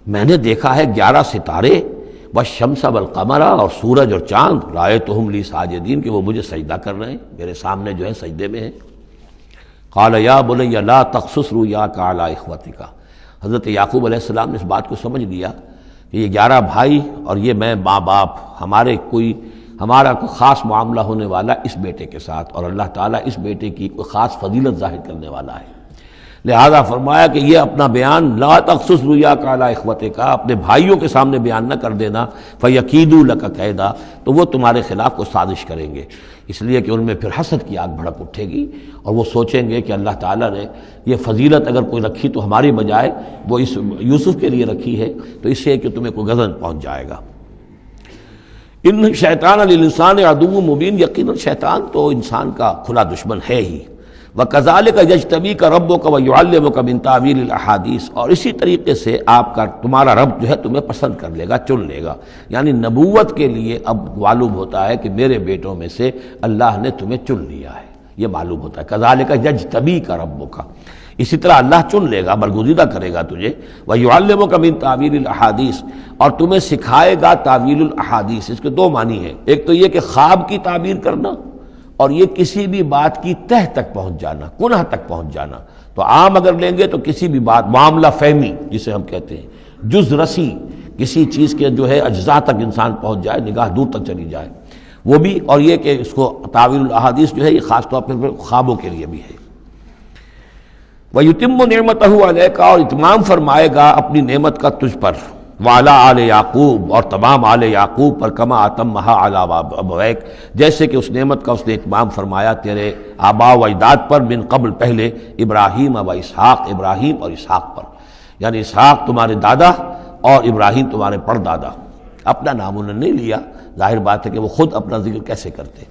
میں نے دیکھا ہے 11 ستارے، والشمس والقمر، اور سورج اور چاند، رأیتہم لی ساجدین، کہ وہ مجھے سجدہ کر رہے ہیں، میرے سامنے جو ہے سجدے میں ہیں۔ قال یا بنی لا تقصص رؤیاک علی اخوتک، حضرت یعقوب علیہ السلام نے اس بات کو سمجھ لیا کہ یہ 11 بھائی اور یہ میں ماں باپ، ہمارا کوئی خاص معاملہ ہونے والا اس بیٹے کے ساتھ، اور اللہ تعالیٰ اس بیٹے کی کوئی خاص فضیلت ظاہر کرنے والا ہے، لہذا فرمایا کہ یہ اپنا بیان لا تقصص رؤیاک علی اخوتک، اپنے بھائیوں کے سامنے بیان نہ کر دینا، فیکیدوا لک کیدا، تو وہ تمہارے خلاف کو سازش کریں گے، اس لیے کہ ان میں پھر حسد کی آگ بھڑک اٹھے گی، اور وہ سوچیں گے کہ اللہ تعالیٰ نے یہ فضیلت اگر کوئی رکھی تو ہماری بجائے وہ اس یوسف کے لیے رکھی ہے، تو اس سے کہ تمہیں کوئی غضب پہنچ جائے گا۔ ان شیطان للانسان عدو مبین، یقیناً شیطان تو انسان کا کھلا دشمن ہے ہی۔ وَكَذَلِكَ يَجْتَبِيكَ رَبُّكَ وَيُعَلِّمُكَ مِن تَأْوِيلِ الْأَحَادِيثِ، اور اسی طریقے سے تمہارا رب جو ہے تمہیں پسند کر لے گا، چن لے گا، یعنی نبوت کے لیے اب معلوم ہوتا ہے کہ میرے بیٹوں میں سے اللہ نے تمہیں چن لیا ہے، یہ معلوم ہوتا ہے۔ كَذَلِكَ يَجْتَبِيكَ رَبُّكَ، اسی طرح اللہ چن لے گا، برگزیدہ کرے گا تجھے، وَيُعَلِّمُكَ مِن تَأْوِيلِ الْأَحَادِيثِ، اور تمہیں سکھائے گا تعویل الاحادیث۔ اس کے 2 معنی ہیں، ایک تو یہ کہ خواب کی تعبیر کرنا، اور یہ کسی بھی بات کی تہ تک پہنچ جانا، کنہ تک پہنچ جانا۔ تو عام اگر لیں گے تو کسی بھی بات، معاملہ فہمی جسے ہم کہتے ہیں، جز رسی، کسی چیز کے جو ہے اجزاء تک انسان پہنچ جائے، نگاہ دور تک چلی جائے، وہ بھی، اور یہ کہ اس کو تعویل الاحادیث جو ہے یہ خاص طور پر خوابوں کے لیے بھی ہے۔ وَيُتِمُّ نِعْمَتَهُ عَلَيْكَ، اور اتمام فرمائے گا اپنی نعمت کا تجھ پر، وعلی آل یعقوب، اور تمام آل یعقوب پر، کما اتمھا علی ابویک، جیسے کہ اس نعمت کا اس نے اتمام فرمایا تیرے آباء و اجداد پر، من قبل پہلے، ابراہیم و اسحاق، ابراہیم اور اسحاق پر، یعنی اسحاق تمہارے دادا اور ابراہیم تمہارے پردادا۔ اپنا نام انہوں نے نہیں لیا، ظاہر بات ہے کہ وہ خود اپنا ذکر کیسے کرتے۔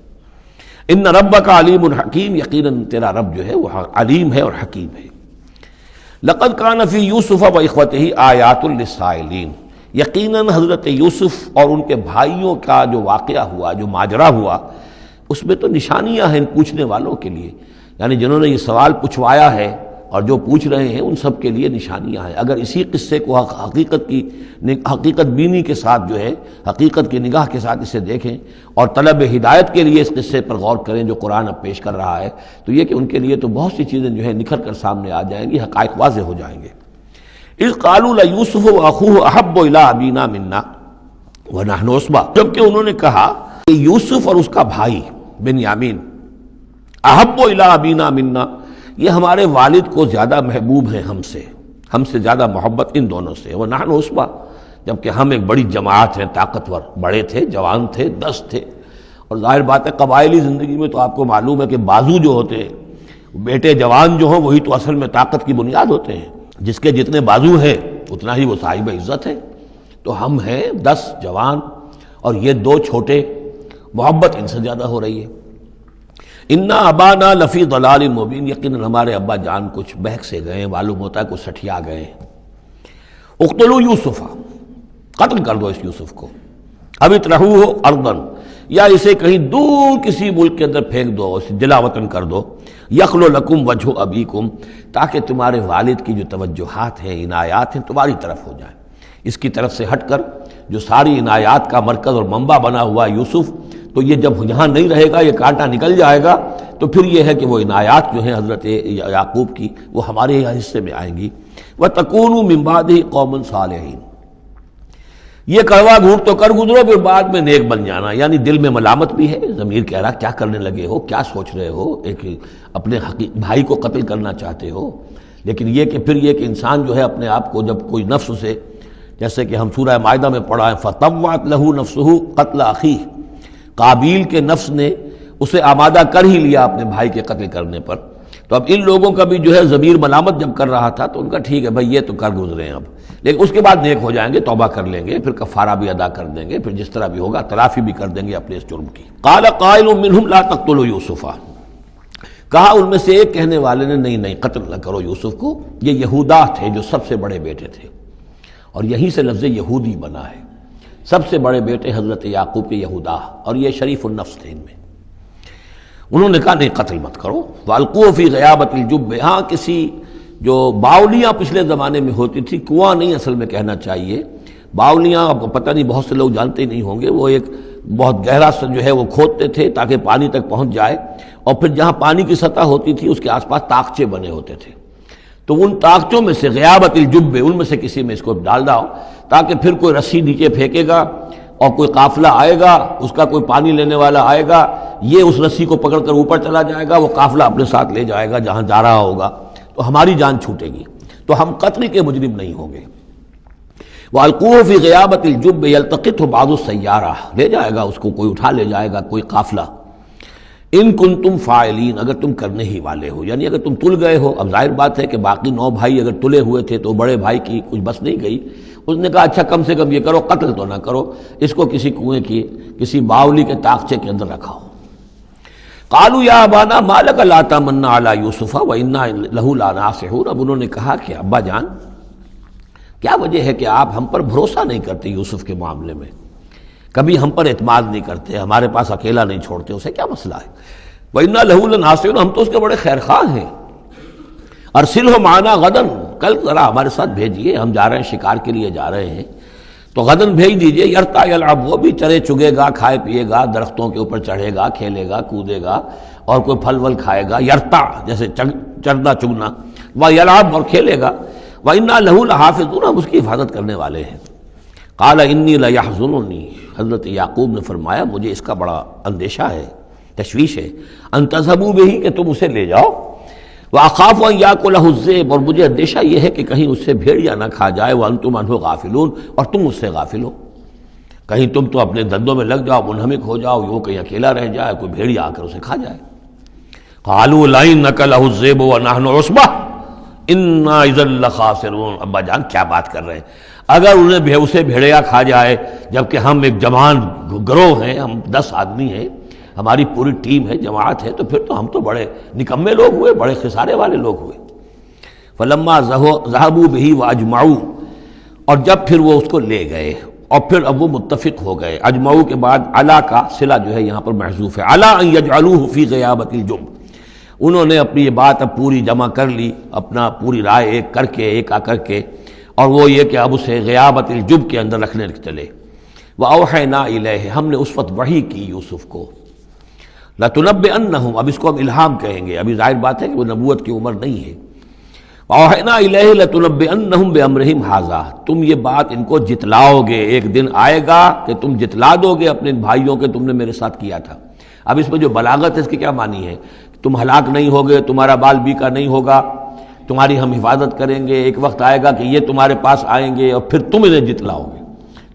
ان ربک علیم حکیم، یقیناً تیرا رب جو ہے وہ علیم ہے اور حکیم ہے۔ لقد کان فی یوسف و اخوتہ آیات للسائلین، یقیناً حضرت یوسف اور ان کے بھائیوں کا جو واقعہ ہوا، جو ماجرا ہوا، اس میں تو نشانیاں ہیں ان پوچھنے والوں کے لیے، یعنی جنہوں نے یہ سوال پوچھوایا ہے اور جو پوچھ رہے ہیں ان سب کے لیے نشانیاں ہیں۔ اگر اسی قصے کو حقیقت بینی کے ساتھ جو ہے، حقیقت کی نگاہ کے ساتھ اسے دیکھیں اور طلب ہدایت کے لیے اس قصے پر غور کریں جو قرآن اب پیش کر رہا ہے، تو یہ کہ ان کے لیے تو بہت سی چیزیں جو ہے نکھر کر سامنے آ جائیں گی، حقائق واضح ہو جائیں گے۔ اذ قالوا لیوسف واخوہ احب الی ابینا منا ونحن عصبہ، جبکہ انہوں نے کہا کہ یوسف اور اس کا بھائی بنیامین احب الی ابینا منا، یہ ہمارے والد کو زیادہ محبوب ہیں ہم سے زیادہ محبت ان دونوں سے، ونحن عصبہ، جبکہ ہم ایک بڑی جماعت ہیں، طاقتور، بڑے تھے، جوان تھے، 10 تھے۔ اور ظاہر بات ہے قبائلی زندگی میں تو آپ کو معلوم ہے کہ بازو جو ہوتے ہیں، بیٹے جوان جو ہوں وہی تو اصل میں طاقت کی بنیاد ہوتے ہیں، جس کے جتنے بازو ہیں اتنا ہی وہ صاحب عزت ہے۔ تو ہم ہیں 10 جوان اور یہ 2 چھوٹے، محبت ان سے زیادہ ہو رہی ہے۔ انا ابانا لفی ضلال مبین، یقیناً ہمارے ابا جان کچھ بہک سے گئے، معلوم ہوتا ہے کچھ سٹھیا گئے۔ اقتلوا یوسف، قتل کر دو اس یوسف کو، اب اطرحوہ ارضا، یا اسے کہیں دور کسی ملک کے اندر پھینک دو، اسے جلا وطن کر دو، یخلو لکم وجہ ابیکم، تاکہ تمہارے والد کی جو توجہات ہیں، عنایات ہیں، تمہاری طرف ہو جائیں۔ اس کی طرف سے ہٹ کر جو ساری عنایات کا مرکز اور منبع بنا ہوا یوسف، تو یہ جب یہاں نہیں رہے گا، یہ کانٹا نکل جائے گا، تو پھر یہ ہے کہ وہ عنایات جو ہیں حضرت یعقوب کی وہ ہمارے حصے میں آئیں گی۔ وَتَكُونُوا مِن بَعْدِهِ قَوْمًا صَالِحِينَ، یہ کڑوا گھونٹ تو کر گزرو پھر بعد میں نیک بن جانا، یعنی دل میں ملامت بھی ہے، ضمیر کہہ رہا کیا کرنے لگے ہو، کیا سوچ رہے ہو، ایک اپنے بھائی کو قتل کرنا چاہتے ہو۔ لیکن یہ کہ پھر یہ کہ انسان جو ہے اپنے آپ کو جب کوئی نفس سے، جیسے کہ ہم سورہ مائدہ میں پڑھا ہے فَطَوَّعَتْ لَهُ نَفْسُهُ قَتْلَ أَخِيهِ، قابیل کے نفس نے اسے آمادہ کر ہی لیا اپنے بھائی کے قتل کرنے پر۔ تو اب ان لوگوں کا بھی جو ہے ضمیر ملامت جب کر رہا تھا تو ان کا ٹھیک ہے بھائی یہ تو کر گزرے ہیں اب، لیکن اس کے بعد نیک ہو جائیں گے، توبہ کر لیں گے، پھر کفارہ بھی ادا کر دیں گے، پھر جس طرح بھی ہوگا تلافی بھی کر دیں گے اپنے اس جرم کی۔ قال قائل منهم لا تقتلوا یوسف، کہا ان میں سے ایک کہنے والے نے نہیں قتل نہ کرو یوسف کو، یہ یہودا تھے جو سب سے بڑے بیٹے تھے، اور یہیں سے لفظ یہودی بنا ہے، سب سے بڑے بیٹے حضرت یعقوب کے یہودا، اور یہ شریف النفس تھے ان میں۔ انہوں نے کہا نہیں قتل مت کرو۔ وَأَلْقُوهُ فِي غَيَابَةِ الْجُبِّ، ہاں کسی جو باولیاں پچھلے زمانے میں ہوتی تھی، کنواں نہیں اصل میں کہنا چاہیے، باولیاں اب پتہ نہیں بہت سے لوگ جانتے نہیں ہوں گے، وہ ایک بہت گہرا سا جو ہے وہ کھودتے تھے تاکہ پانی تک پہنچ جائے، اور پھر جہاں پانی کی سطح ہوتی تھی اس کے آس پاس طاقچے بنے ہوتے تھے، تو ان طاقچوں میں سے غیابت الجب، ان میں سے کسی میں اس کو ڈال داؤ تاکہ پھر کوئی رسی نیچے پھینکے گا اور کوئی قافلہ آئے گا، اس کا کوئی پانی لینے والا آئے گا، یہ اس رسی کو پکڑ کر اوپر چلا جائے گا، وہ قافلہ اپنے ساتھ لے جائے گا جہاں جا رہا ہوگا، تو ہماری جان چھوٹے گی، تو ہم قتل کے مجرم نہیں ہوں گے۔ وَأَلْقُوهُ فِي غِيَابَةِ الْجُبِّ يَلْتَقِطْهُ بَعْضُ السَّيَّارَةِ، لے جائے گا اس کو، کوئی اٹھا لے جائے گا، کوئی قافلہ۔ ان کنتم فاعلین، اگر تم کرنے ہی والے ہو، یعنی اگر تم تل گئے ہو۔ اب ظاہر بات ہے کہ باقی 9 بھائی اگر تلے ہوئے تھے تو بڑے بھائی کی کچھ بس نہیں گئی، اس نے کہا اچھا کم سے کم یہ کرو قتل تو نہ کرو، اس کو کسی کنویں کی کسی باولی کے طاقچے کے اندر رکھاؤ۔ قالوا یا ابانا ما لک لا تمنا علی یوسف وانا لہ لناصحون، اب انہوں نے کہا کہ ابا جان کیا وجہ ہے کہ آپ ہم پر بھروسہ نہیں کرتے یوسف کے معاملے میں، کبھی ہم پر اعتماد نہیں کرتے، ہمارے پاس اکیلا نہیں چھوڑتے، اسے کیا مسئلہ ہے؟ وَإِنَّا لَهُ لَنَاصِحُونَ، ہم تو اس کے بڑے خیرخواہ ہیں۔ أَرْسِلْهُ مَعَنَا غَدًا، کل ذرا ہمارے ساتھ بھیجیے، ہم جا رہے ہیں شکار کے لیے جا رہے ہیں، تو غدن بھیج دیجئے۔ یرتع یلعب، وہ بھی چرے چگے گا، کھائے پیے گا، درختوں کے اوپر چڑھے گا، کھیلے گا، کودے گا، اور کوئی پھل ول کھائے گا، یرتع جیسے چرنا چگنا، ویلعب اور کھیلے گا، وَإِنَّا لَهُ لَحَافِظُونَ، ہم اس کی حفاظت کرنے والے ہیں۔ قال انی لیحزننی، حضرت یعقوب نے فرمایا مجھے اس کا بڑا اندیشہ ہے، تشویش ہے، ان تذهبوا به، کہ تم اسے لے جاؤ، واخاف ان یاکلہ الذئب، اور مجھے اندیشہ یہ ہے کہ کہیں اس سے بھیڑیا نہ کھا جائے، وانتم عنہ غافلون، اور تم اس سے غافل ہو، کہیں تم تو اپنے دندوں میں لگ جاؤ، منہمک ہو جاؤ، وہ کہیں اکیلا رہ جائے، کوئی بھیڑیا آ کر اسے کھا جائے۔ قالوا لئن نکلہ الذئب ونحن عصبہ انا اذا لخاسرون، ابا جان کیا بات کر رہے ہیں، اگر انہیں اسے بھیڑیا کھا جائے جبکہ ہم ایک جوان گروہ ہیں، ہم 10 آدمی ہیں، ہماری پوری ٹیم ہے، جماعت ہے، تو پھر تو ہم تو بڑے نکمے لوگ ہوئے، بڑے خسارے والے لوگ ہوئے۔ فلما ذهبوا به واجمعوا، اور جب پھر وہ اس کو لے گئے اور پھر اب وہ متفق ہو گئے، اجمعوا کے بعد علا کا صلہ جو ہے یہاں پر محذوف ہے، علا ان یجعلوه فی غیابۃ الجب، انہوں نے اپنی یہ بات اب پوری جمع کر لی، اپنا پوری رائے ایک کر کے، ایک آ کر کے، اور وہ یہ کہ اب اسے غیابۃ الجب کے اندر رکھنے چلے۔ وَأَوْحَيْنَا إِلَيْهِ، ہم نے اس وقت وحی کی یوسف کو، لَتُنَبِّئَنَّهُمْ، اب اس کو ہم الہام کہیں گے، ابھی ظاہر بات ہے کہ وہ نبوت کی عمر نہیں ہے۔ وَأَوْحَيْنَا إِلَيْهِ لَتُنَبِّئَنَّهُمْ بِأَمْرِهِمْ هَٰذَا، تم یہ بات ان کو جتلاؤ گے، ایک دن آئے گا کہ تم جتلا دو گے اپنے بھائیوں کے تم نے میرے ساتھ کیا تھا۔ اب اس میں جو بلاغت ہے اس کی کیا معنی ہے، تم ہلاک نہیں ہوگے، تمہارا بال بیکا نہیں ہوگا، تمہاری ہم حفاظت کریں گے، ایک وقت آئے گا کہ یہ تمہارے پاس آئیں گے اور پھر تم انہیں جتلاؤ گے۔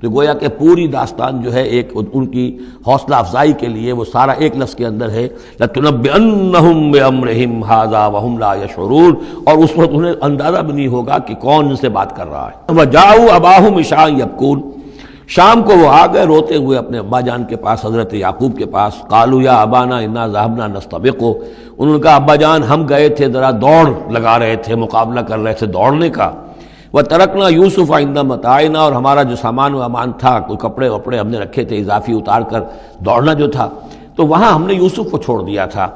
تو گویا کہ پوری داستان جو ہے ایک ان کی حوصلہ افزائی کے لیے وہ سارا ایک لفظ کے اندر ہے، لَتُنَبِّئَنَّهُمْ بِأَمْرِهِمْ هَٰذَا وَهُمْ لَا يَشْعُرُونَ، اور اس وقت انہیں اندازہ بھی نہیں ہوگا کہ کون ان سے بات کر رہا ہے۔ وَجَاءُوا أَبَاهُمْ عِشَاءً يَبْكُونَ، شام کو وہ آ گئے روتے ہوئے اپنے ابا جان کے پاس، حضرت یعقوب کے پاس۔ قالوا یا ابانا انا ذهبنا نستبق، انہوں نے کہا ابا جان ہم گئے تھے ذرا دوڑ لگا رہے تھے، مقابلہ کر رہے تھے دوڑنے کا۔ وترکنا یوسف عند متاعنا، اور ہمارا جو سامان و امان تھا، کوئی کپڑے وپڑے ہم نے رکھے تھے اضافی اتار کر دوڑنا جو تھا، تو وہاں ہم نے یوسف کو چھوڑ دیا تھا۔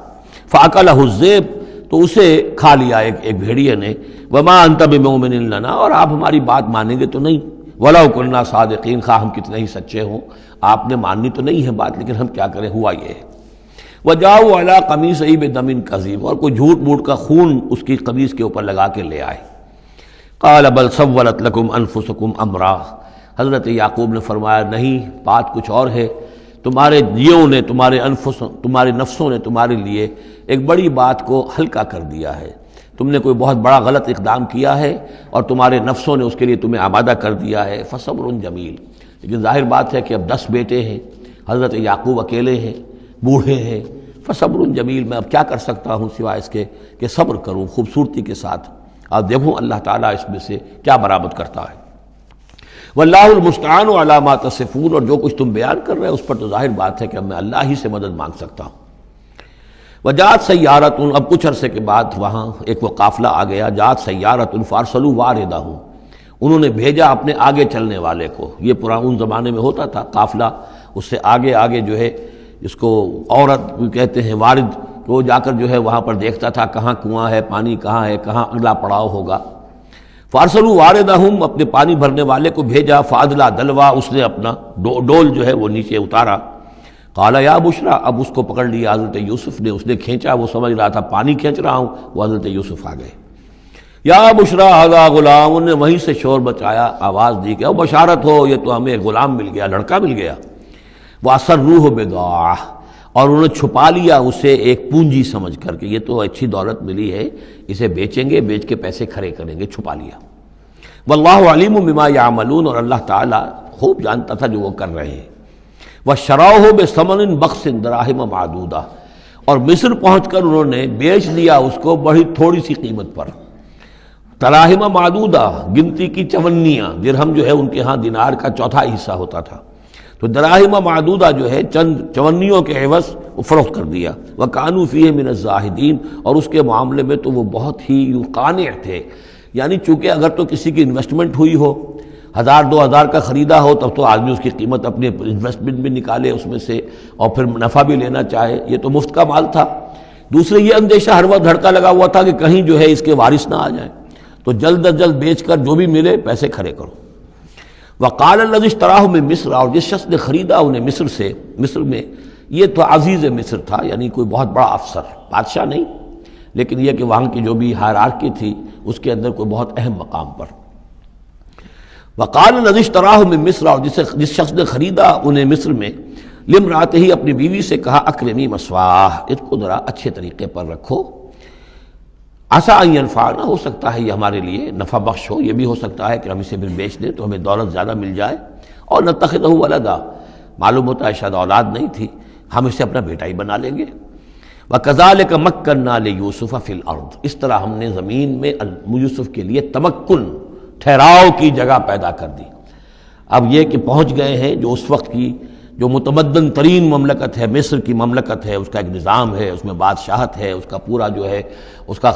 فاکلہ الذئب، تو اسے کھا لیا ایک بھیڑیے نے۔ وما انت بمؤمن لنا، اور آپ ہماری بات مانیں گے تو نہیں۔ وَلَوْ كُنَّا صَادِقِينَ، خواہ ہم کتنے ہی سچے ہوں، آپ نے ماننی تو نہیں ہے بات، لیکن ہم کیا کریں، ہوا یہ ہے۔ وجاؤ علی قمیصہ بدم کذیب، اور کوئی جھوٹ موٹ کا خون اس کی قمیص کے اوپر لگا کے لے آئے۔ قال بل سولت لکم انفسکم امرا، حضرت یعقوب نے فرمایا نہیں، بات کچھ اور ہے، تمہارے جیوں نے، تمہارے نفسوں نے تمہارے لیے ایک بڑی بات کو ہلکا کر دیا ہے، تم نے کوئی بہت بڑا غلط اقدام کیا ہے اور تمہارے نفسوں نے اس کے لیے تمہیں آمادہ کر دیا ہے۔ فصبر جمیل، لیکن ظاہر بات ہے کہ اب 10 بیٹے ہیں، حضرت یعقوب اکیلے ہیں، بوڑھے ہیں، فصبر جمیل، میں اب کیا کر سکتا ہوں سوائے اس کے کہ صبر کروں خوبصورتی کے ساتھ، اور دیکھوں اللہ تعالیٰ اس میں سے کیا برآمد کرتا ہے۔ واللہ المستعان علی ما تصفون، اور جو کچھ تم بیان کر رہے ہیں اس پر تو ظاہر بات ہے کہ اب میں اللہ ہی سے مدد مانگ سکتا ہوں۔ وجاءت سیارۃ، اب کچھ عرصے کے بعد وہاں ایک وہ قافلہ آ گیا، جاءت سیارۃ فارسلوا واردہم، انہوں نے بھیجا اپنے آگے چلنے والے کو۔ یہ ان زمانے میں ہوتا تھا قافلہ، اس سے آگے آگے جو ہے جس کو عورت کہتے ہیں وارد، وہ جا کر جو ہے وہاں پر دیکھتا تھا کہاں کنواں ہے، پانی کہاں ہے، کہاں اگلا پڑاؤ ہوگا۔ فارسلوا واردہم، اپنے پانی بھرنے والے کو بھیجا، فادلا دلوا، اس نے اپنا ڈول جو ہے وہ نیچے اتارا۔ قال یا بشرا، اب اس کو پکڑ لیا حضرت یوسف نے، اس نے کھینچا، وہ سمجھ رہا تھا پانی کھینچ رہا ہوں، وہ حضرت یوسف آ گئے۔ یا بشرا ھذا غلام، انہوں نے وہیں سے شور بچایا، آواز دی کہ او بشارت ہو، یہ تو ہمیں غلام مل گیا، لڑکا مل گیا۔ واسروہ بضاعہ، اور انہوں نے چھپا لیا اسے ایک پونجی سمجھ کر کہ یہ تو اچھی دولت ملی ہے، اسے بیچیں گے، بیچ کے پیسے کھڑے کریں گے، چھپا لیا۔ واللہ علیم بما یعملون، اور اللہ تعالیٰ خوب جانتا تھا جو وہ کر رہے ہیں۔ وشروہ بثمن بخس دراہم معدودہ، اور مصر پہنچ کر انہوں نے بیچ دیا اس کو بڑی تھوڑی سی قیمت پر، دراہم معدودہ، گنتی کی چونیاں، درہم جو ہے ان کے ہاں دینار کا چوتھا حصہ ہوتا تھا، تو دراہم معدودہ جو ہے چند چونیوں کے عوض وہ فروخت کر دیا۔ وکانوا فیہ من الزاہدین، اور اس کے معاملے میں تو وہ بہت ہی قانع تھے، یعنی چونکہ اگر تو کسی کی انویسٹمنٹ ہوئی ہو، 1000-2000 کا خریدا ہو، تب تو آدمی اس کی قیمت اپنے انویسٹمنٹ بھی نکالے اس میں سے اور پھر نفع بھی لینا چاہے، یہ تو مفت کا مال تھا۔ دوسرے یہ اندیشہ ہر وقت دھڑکا لگا ہوا تھا کہ کہیں جو ہے اس کے وارث نہ آ جائیں، تو جلد از جلد بیچ کر جو بھی ملے پیسے کھڑے کرو۔ وقال الذی اشتراہ من مصر، اور جس شخص نے خریدا انہیں مصر سے، مصر میں یہ تو عزیز مصر تھا، یعنی کوئی بہت بڑا افسر، بادشاہ نہیں، لیکن یہ کہ وہاں کی جو بھی ہائرارکی تھی اس کے اندر کوئی بہت اہم مقام پر۔ وقال الذی اشتراہ من مصر، اور جس شخص نے خریدا انہیں مصر میں، لامرأتہ، اپنی بیوی سے کہا اکرمی مثواہ، اس کو ذرا اچھے طریقے پر رکھو، عسیٰ ان ینفعنا، ہو سکتا ہے یہ ہمارے لیے نفع بخش ہو، یہ بھی ہو سکتا ہے کہ ہم اسے پھر بیچ دیں تو ہمیں دولت زیادہ مل جائے، اور نتخذہ ولدا، معلوم ہوتا ہے شاید اولاد نہیں تھی، ہم اسے اپنا بیٹا ہی بنا لیں گے۔ وَكَذَلِكَ مَكَّنَّا لِيُوسُفَ فِي الْأَرْضِ، اس طرح ہم نے زمین میں یوسف کے لیے تمکن، ٹھہراؤ کی جگہ پیدا کر دی۔ اب یہ کہ پہنچ گئے ہیں جو اس وقت کی جو متمدن ترین مملکت ہے، مصر کی مملکت ہے، اس کا ایک نظام ہے، اس میں بادشاہت ہے، اس کا پورا جو ہے اس کا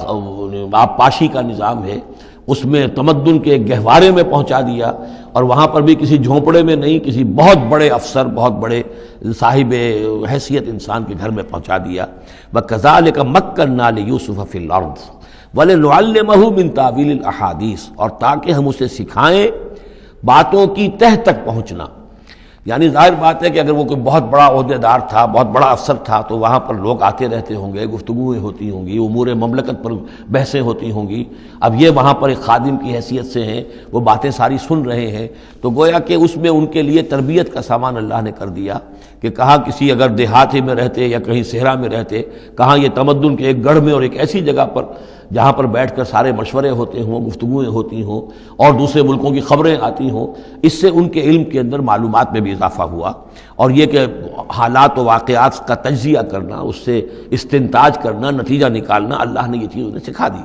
آبپاشی کا نظام ہے، اس میں تمدن کے ایک گہوارے میں پہنچا دیا، اور وہاں پر بھی کسی جھونپڑے میں نہیں، کسی بہت بڑے افسر، بہت بڑے صاحب حیثیت انسان کے گھر میں پہنچا دیا۔ وَكَذَلِكَ مَكَّنَّا لِيُوسُفَ فِي الْأَرْضِ وَلِنُعَلِّمَهُ مِن تَأْوِيلِ الْأَحَادِيثِ، اور تاکہ ہم اسے سکھائیں باتوں کی تہ تک پہنچنا۔ یعنی ظاہر بات ہے کہ اگر وہ کوئی بہت بڑا عہدیدار تھا، بہت بڑا افسر تھا، تو وہاں پر لوگ آتے رہتے ہوں گے، گفتگویں ہوتی ہوں گی، امور مملکت پر بحثیں ہوتی ہوں گی۔ اب یہ وہاں پر ایک خادم کی حیثیت سے ہیں، وہ باتیں ساری سن رہے ہیں، تو گویا کہ اس میں ان کے لیے تربیت کا سامان اللہ نے کر دیا کہ کہاں کسی اگر دیہاتی میں رہتے یا کہیں صحرا میں رہتے، کہاں یہ تمدن کے ایک گڑھ میں اور ایک ایسی جگہ پر جہاں پر بیٹھ کر سارے مشورے ہوتے ہوں، گفتگویں ہوتی ہوں، اور دوسرے ملکوں کی خبریں آتی ہوں، اس سے ان کے علم کے اندر معلومات میں بھی اضافہ ہوا، اور یہ کہ حالات و واقعات کا تجزیہ کرنا، اس سے استنتاج کرنا، نتیجہ نکالنا، اللہ نے یہ چیز انہیں سکھا دی۔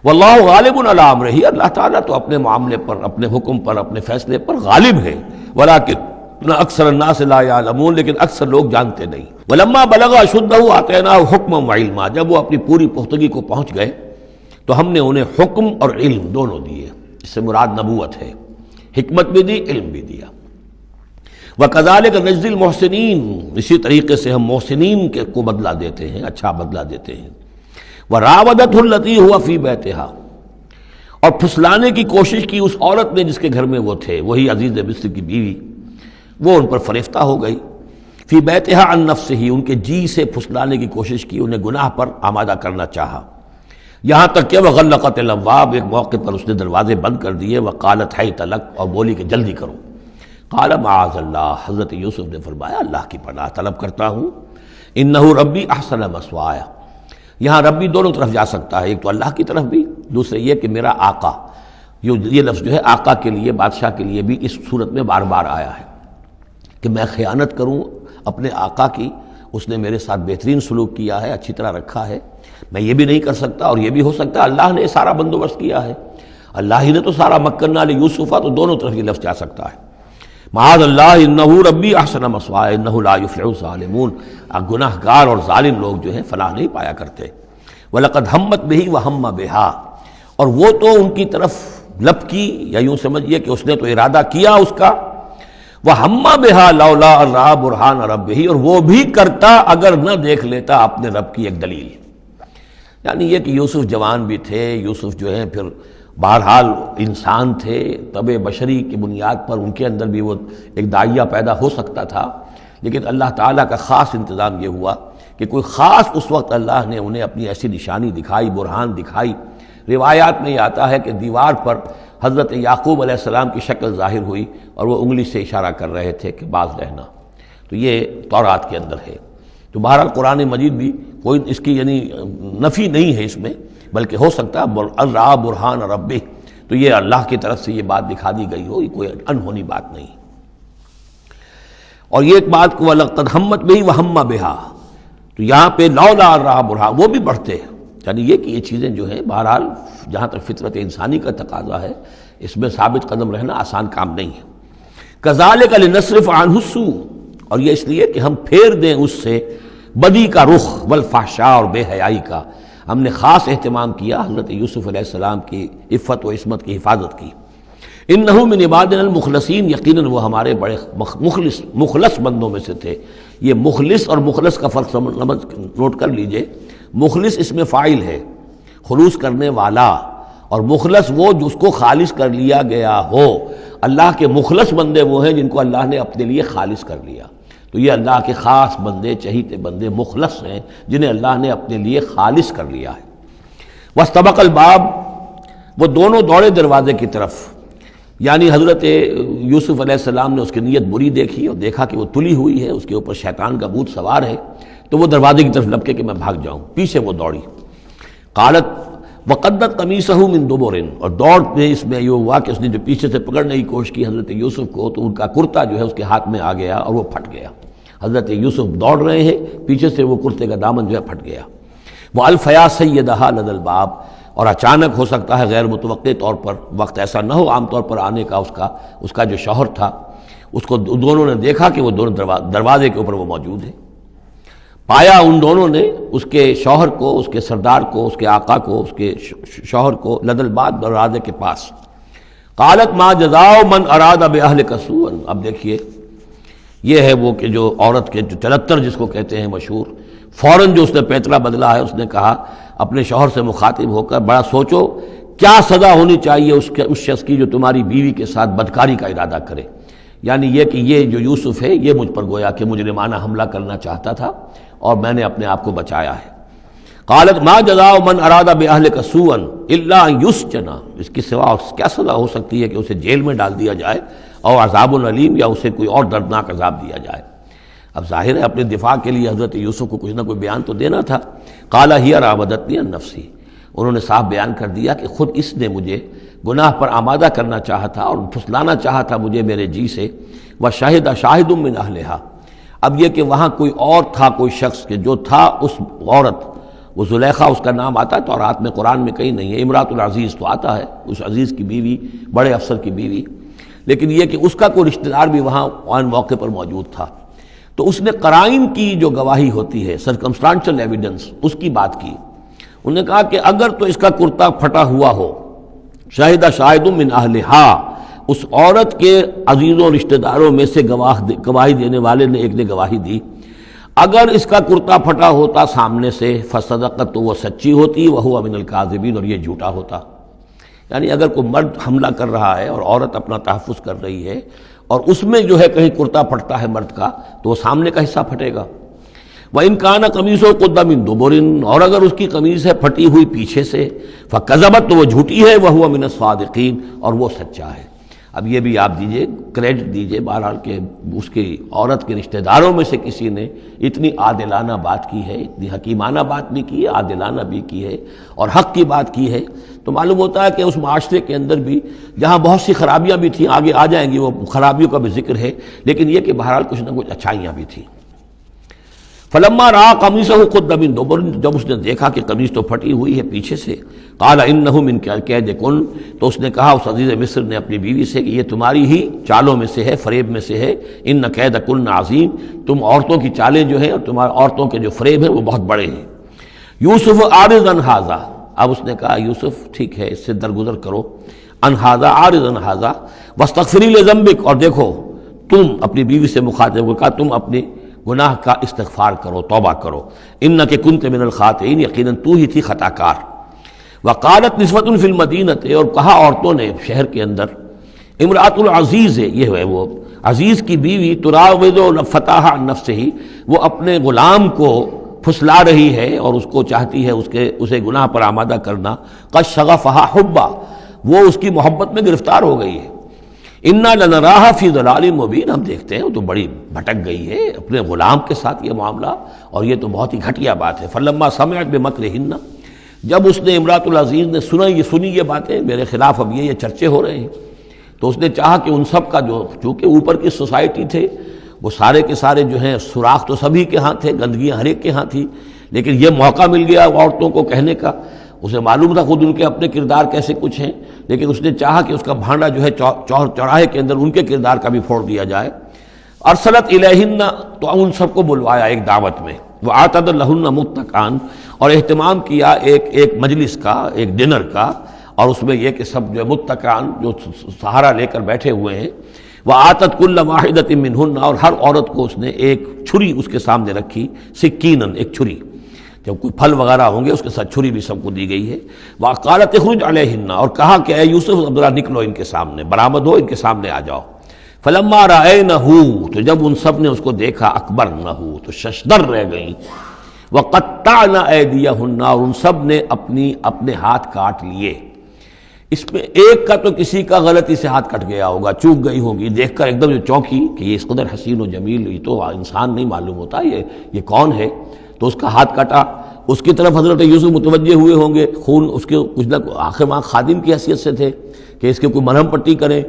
واللہ غالب علی امرہ، اللہ تعالیٰ تو اپنے معاملے پر، اپنے حکم پر، اپنے فیصلے پر غالب ہے، ولکن اکثر الناس لا یعلمون، لیکن اکثر لوگ جانتے نہیں۔ ولما بلغ اشدہ آتیناہ حکما وعلما، جب وہ اپنی پوری پختگی کو پہنچ گئے تو ہم نے انہیں حکم اور علم دونوں دیے، اس سے مراد نبوت ہے، حکمت بھی دی، علم بھی دیا۔ وَكَذَلِكَ نَجْزِي الْمُحْسِنِينَ، اسی طریقے سے ہم محسنین کو بدلہ دیتے ہیں، اچھا بدلہ دیتے ہیں۔ وَرَاوَدَتْهُ الَّتِي هُوَ فِي بَيْتِهَا، اور پھسلانے کی کوشش کی اس عورت نے جس کے گھر میں وہ تھے، وہی عزیز مصر کی بیوی، وہ ان پر فریفتہ ہو گئی۔ فی بیتہا عن نفسہ، ان کے جی سے پھسلانے کی کوشش کی، انہیں گناہ پر آمادہ کرنا چاہا، یہاں تک کہ وغلقت الابواب، ایک موقع پر اس نے دروازے بند کر دیے، وقالت حیت لک، اور بولی کہ جلدی کرو۔ قال معاذ اللہ، حضرت یوسف نے فرمایا اللہ کی پناہ طلب کرتا ہوں، انہ ربی احسن مثوایا، یہاں ربی دونوں طرف جا سکتا ہے، ایک تو اللہ کی طرف بھی، دوسرے یہ کہ میرا آقا، یہ لفظ جو ہے آقا کے لیے، بادشاہ کے لیے بھی اس صورت میں بار بار آیا ہے کہ میں خیانت کروں اپنے آقا کی، اس نے میرے ساتھ بہترین سلوک کیا ہے، اچھی طرح رکھا ہے، میں یہ بھی نہیں کر سکتا، اور یہ بھی ہو سکتا ہے اللہ نے سارا بندوبست کیا ہے، اللہ ہی نے تو سارا مکننا لیوسف، تو دونوں طرف یہ لفظ جا سکتا ہے۔ معاذ اللہ انہ ربی احسن مثوایا انہ لا یفلح الظالمون، گناہ گار اور ظالم لوگ جو ہیں فلاح نہیں پایا کرتے۔ وَلَقَدْ هَمَّتْ بِهِ وَهَمَّ بِهَا، اور وہ تو ان کی طرف لپکی، یا یوں سمجھیے کہ اس نے تو ارادہ کیا اس کا، وَهَمَّ بِهَا لَوْلَا أَن رَأَىٰ بُرْهَانَ رَبِّهِ، اور وہ بھی کرتا اگر نہ دیکھ لیتا اپنے رب کی ایک دلیل، یعنی یہ کہ یوسف جوان بھی تھے، یوسف جو ہیں پھر بہرحال انسان تھے، طبع بشری کی بنیاد پر ان کے اندر بھی وہ ایک داعیہ پیدا ہو سکتا تھا، لیکن اللہ تعالیٰ کا خاص انتظام یہ ہوا کہ کوئی خاص اس وقت اللہ نے انہیں اپنی ایسی نشانی دکھائی، برہان دکھائی۔ روایات میں یہ آتا ہے کہ دیوار پر حضرت یعقوب علیہ السلام کی شکل ظاہر ہوئی اور وہ انگلی سے اشارہ کر رہے تھے کہ باز رہنا، تو یہ تورات کے اندر ہے۔ تو بہرحال قرآن مجید بھی کوئی اس کی یعنی نفی نہیں ہے اس میں، بلکہ ہو سکتا ہے الرا برہان ربہ، تو یہ اللہ کی طرف سے یہ بات دکھا دی گئی ہو، یہ کوئی انہونی بات نہیں۔ اور یہ ایک بات کو وَلَقَدْ هَمَّتْ بِهِ وَهَمَّ بِهَا، تو یہاں پہ لولا الرا برہان، وہ بھی بڑھتے ہیں، یعنی یہ کہ یہ چیزیں جو ہیں بہرحال جہاں تک فطرت انسانی کا تقاضا ہے اس میں ثابت قدم رہنا آسان کام نہیں ہے۔ كَذَلِكَ لِنَصْرِفَ عَنْهُ السُّوءَ، اور یہ اس لیے کہ ہم پھیر دیں اس سے بدی کا رخ، والفحشاء، اور بے حیائی کا، ہم نے خاص اہتمام کیا حضرت یوسف علیہ السلام کی عفت و عصمت کی حفاظت کی۔ انہ من عبادنا المخلصین، یقیناً وہ ہمارے بڑے مخلص بندوں میں سے تھے۔ یہ مخلص اور مخلص کا فرق نوٹ کر لیجئے، مخلص اس میں فاعل ہے، خلوص کرنے والا، اور مخلص وہ جس کو خالص کر لیا گیا ہو۔ اللہ کے مخلص بندے وہ ہیں جن کو اللہ نے اپنے لیے خالص کر لیا، تو یہ اللہ کے خاص بندے، چہیتے بندے مخلص ہیں جنہیں اللہ نے اپنے لیے خالص کر لیا ہے۔ واستبق الباب، وہ دونوں دوڑے دروازے کی طرف، یعنی حضرت یوسف علیہ السلام نے اس کی نیت بری دیکھی اور دیکھا کہ وہ تلی ہوئی ہے، اس کے اوپر شیطان کا بھوت سوار ہے، تو وہ دروازے کی طرف لپکے کہ میں بھاگ جاؤں، پیچھے وہ دوڑی۔ قالت وقدت قمیصہ من دبر، اور دوڑ میں اس میں یہ ہوا کہ اس نے جو پیچھے سے پکڑنے کی کوشش کی حضرت یوسف کو، تو ان کا کرتا جو ہے اس کے ہاتھ میں آ گیا اور وہ پھٹ گیا۔ حضرت یوسف دوڑ رہے ہیں، پیچھے سے وہ کرتے کا دامن جو ہے پھٹ گیا۔ وہ الفیا سیدہا لدى الباب، اور اچانک ہو سکتا ہے غیر متوقع طور پر، وقت ایسا نہ ہو عام طور پر آنے کا، اس کا جو شوہر تھا، اس کو دونوں نے دیکھا کہ وہ دونوں دروازے کے اوپر وہ موجود ہے۔ پایا ان دونوں نے اس کے شوہر کو، اس کے سردار کو، اس کے آقا کو، اس کے شوہر کو لدى الباب، دروازے کے پاس۔ قالت ما جزاء من اراد باہلک سوءا، اب دیکھیے یہ ہے وہ کہ جو عورت کے جو چلتر جس کو کہتے ہیں مشہور، فوراً جو اس نے پیترا بدلا ہے، اس نے کہا اپنے شوہر سے مخاطب ہو کر، بڑا سوچو کیا سزا ہونی چاہیے اس شخص کی جو تمہاری بیوی کے ساتھ بدکاری کا ارادہ کرے، یعنی یہ کہ یہ جو یوسف ہے یہ مجھ پر گویا کہ مجرمانہ حملہ کرنا چاہتا تھا اور میں نے اپنے آپ کو بچایا ہے۔ قالت ما جزاء من اراد باہلک سوءا الا ان یسجن، اس کی سوا کیا سزا ہو سکتی ہے کہ اسے جیل میں ڈال دیا جائے، اور عذاب العلیم، یا اسے کوئی اور دردناک عذاب دیا جائے۔ اب ظاہر ہے اپنے دفاع کے لیے حضرت یوسف کو کچھ نہ کوئی بیان تو دینا تھا۔ قال ہی راودتنی عن نفسی، انہوں نے صاف بیان کر دیا کہ خود اس نے مجھے گناہ پر آمادہ کرنا چاہا تھا اور پھسلانا چاہا تھا مجھے میرے جی سے۔ وشہد شاہد من اہلہا، اب یہ کہ وہاں کوئی اور تھا، کوئی شخص کہ جو تھا اس عورت، وہ زلیخا اس کا نام آتا ہے تورات میں، قرآن میں کہیں نہیں ہے، امراۃ العزیز تو آتا ہے، اس عزیز کی بیوی، بڑے افسر کی بیوی، لیکن یہ کہ اس کا کوئی رشتہ دار بھی وہاں آن موقع پر موجود تھا، تو اس نے قرائن کی جو گواہی ہوتی ہے، سرکمسٹانشل ایویڈنس، اس کی بات کی۔ انہوں نے کہا کہ اگر تو اس کا کرتا پھٹا ہوا ہو، شاہد شاہد من اہلہا، اس عورت کے عزیزوں رشتہ داروں میں سے گواہی دینے والے نے ایک نے گواہی دی، اگر اس کا کرتا پھٹا ہوتا سامنے سے، فصدقت، تو وہ سچی ہوتی، وہو من الکاذبین، اور یہ جھوٹا ہوتا۔ یعنی اگر کوئی مرد حملہ کر رہا ہے اور عورت اپنا تحفظ کر رہی ہے اور اس میں جو ہے کہیں کرتا پھٹتا ہے مرد کا تو وہ سامنے کا حصہ پھٹے گا۔ وَإِنْ كَانَ قَمِيصُهُ قُدَّ مِنْ دُبُرٍ، اور اگر اس کی قمیص ہے پھٹی ہوئی پیچھے سے، فَكَذَبَتْ، تو وہ جھوٹی ہے، وَهُوَ مِنَ الصَّادِقِينَ، اور وہ سچا ہے۔ اب یہ بھی آپ دیجئے، کریڈٹ دیجئے بہرحال کہ اس کی عورت کے رشتہ داروں میں سے کسی نے اتنی عادلانہ بات کی ہے، اتنی حکیمانہ بات بھی کی ہے، عادلانہ بھی کی ہے اور حق کی بات کی ہے، تو معلوم ہوتا ہے کہ اس معاشرے کے اندر بھی جہاں بہت سی خرابیاں بھی تھیں، آگے آ جائیں گی وہ خرابیوں کا بھی ذکر ہے، لیکن یہ کہ بہرحال کچھ نہ کچھ اچھائیاں بھی تھیں۔ فلما را قمیصہ قد من دبر، جب اس نے دیکھا کہ قمیص تو پھٹی ہوئی ہے پیچھے سے، قال انہ من کیدکن، تو اس نے کہا اس عزیز مصر نے اپنی بیوی سے کہ یہ تمہاری ہی چالوں میں سے ہے، فریب میں سے ہے، ان کیدکن عظیم، تم عورتوں کی چالیں جو ہیں اور تمہارے عورتوں کے جو فریب ہیں وہ بہت بڑے ہیں۔ یوسف اعرض عن ھذا، اب اس نے کہا یوسف ٹھیک ہے اس سے درگزر کرو، عن ھذا، اعرض عن ھذا واستغفری لذنبک، اور دیکھو تم اپنی بیوی سے مخاطب کو کہا تم اپنے گناہ کا استغفار کرو، توبہ کرو، انک کنت من الخاطئین، یقیناً تو ہی تھی خطا کار۔ وقالت نسوۃ فی المدینہ، اور کہا عورتوں نے شہر کے اندر، امرأۃ العزیز ہے، یہ ہے وہ عزیز کی بیوی، تراود فتاح عن نفسہ، وہ اپنے غلام کو پھسلا رہی ہے اور اس کو چاہتی ہے اسے گناہ پر آمادہ کرنا، قد شغفہا حبا، وہ اس کی محبت میں گرفتار ہو گئی ہے۔ انا لنراہا فی ضلال مبین، ہم دیکھتے ہیں وہ تو بڑی بھٹک گئی ہے اپنے غلام کے ساتھ یہ معاملہ، اور یہ تو بہت ہی گھٹیا بات ہے۔ فلما سمعت بمکرہن، جب اس نے امرأۃ العزیز نے سنی یہ باتیں میرے خلاف، اب یہ چرچے ہو رہے ہیں، تو اس نے چاہا کہ ان سب کا جو چونکہ اوپر کی سوسائٹی تھے وہ سارے کے سارے جو ہیں سوراخ تو سبھی کے ہاں تھے، گندگیاں ہر ایک کے ہاں تھی، لیکن یہ موقع مل گیا عورتوں کو کہنے کا، اسے معلوم تھا خود ان کے اپنے کردار کیسے کچھ ہیں، لیکن اس نے چاہا کہ اس کا بھانڈا جو ہے چوراہے کے اندر ان کے کردار کا بھی پھوڑ دیا جائے۔ ارسلت الیہن، تو ان سب کو بلوایا ایک دعوت میں، وآتت لہن متکئان، اور اہتمام کیا ایک مجلس کا، ایک ڈنر کا، اور اس میں یہ کہ سب جو متکئان جو سہارا لے کر بیٹھے ہوئے ہیں، وآتت کل واحدۃ منہن، اور ہر عورت کو اس نے ایک چھری اس کے سامنے رکھی، سکینن، ایک چھری، جب کوئی پھل وغیرہ ہوں گے اس کے ساتھ چھری بھی سب کو دی گئی ہے۔ وقالت اخرج علیہن، اور کہا کہ اے یوسف ذرا نکلو ان کے سامنے، برآمد ہو، ان کے سامنے آ جاؤ۔ فلما رأینہ، تو جب ان سب نے اس کو دیکھا، اکبرنہ، تو ششدر رہ گئیں، وقطعن ایدیہن، اور ان سب نے اپنے ہاتھ کاٹ لیے۔ اس میں ایک کا تو کسی کا غلطی سے ہاتھ کٹ گیا ہوگا، چوک گئی ہوگی، دیکھ کر ایک دم جو چونکی کہ یہ اس قدر حسین و جمیل، یہ تو انسان نہیں معلوم ہوتا یہ کون ہے، تو اس کا ہاتھ کٹا۔ اس کی طرف حضرت یوسف متوجہ ہوئے ہوں گے، خون اس کے کچھ نہ آخر وہاں خادم کی حیثیت سے تھے کہ اس کے کوئی مرہم پٹی کریں،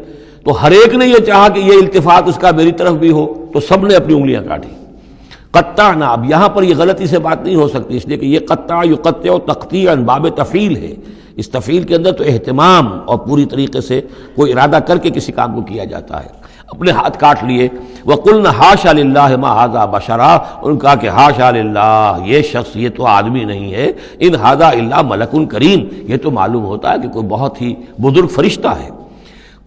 تو ہر ایک نے یہ چاہا کہ یہ التفات اس کا میری طرف بھی ہو، تو سب نے اپنی انگلیاں کاٹی۔ قطعنا، اب یہاں پر یہ غلطی سے بات نہیں ہو سکتی، اس لیے کہ یہ قطع یقطع تقطیعا باب تفعیل ہے، اس تفعیل کے اندر تو اہتمام اور پوری طریقے سے کوئی ارادہ کر کے کسی کام کو کیا جاتا ہے۔ اپنے ہاتھ کاٹ لیے۔ وقلنا حاشا للہ ما ھذا بشرا، ان کہا کہ حاشا للہ، یہ شخص یہ تو آدمی نہیں ہے، ان ھذا الا ملک کریم، یہ تو معلوم ہوتا ہے کہ کوئی بہت ہی بزرگ فرشتہ ہے۔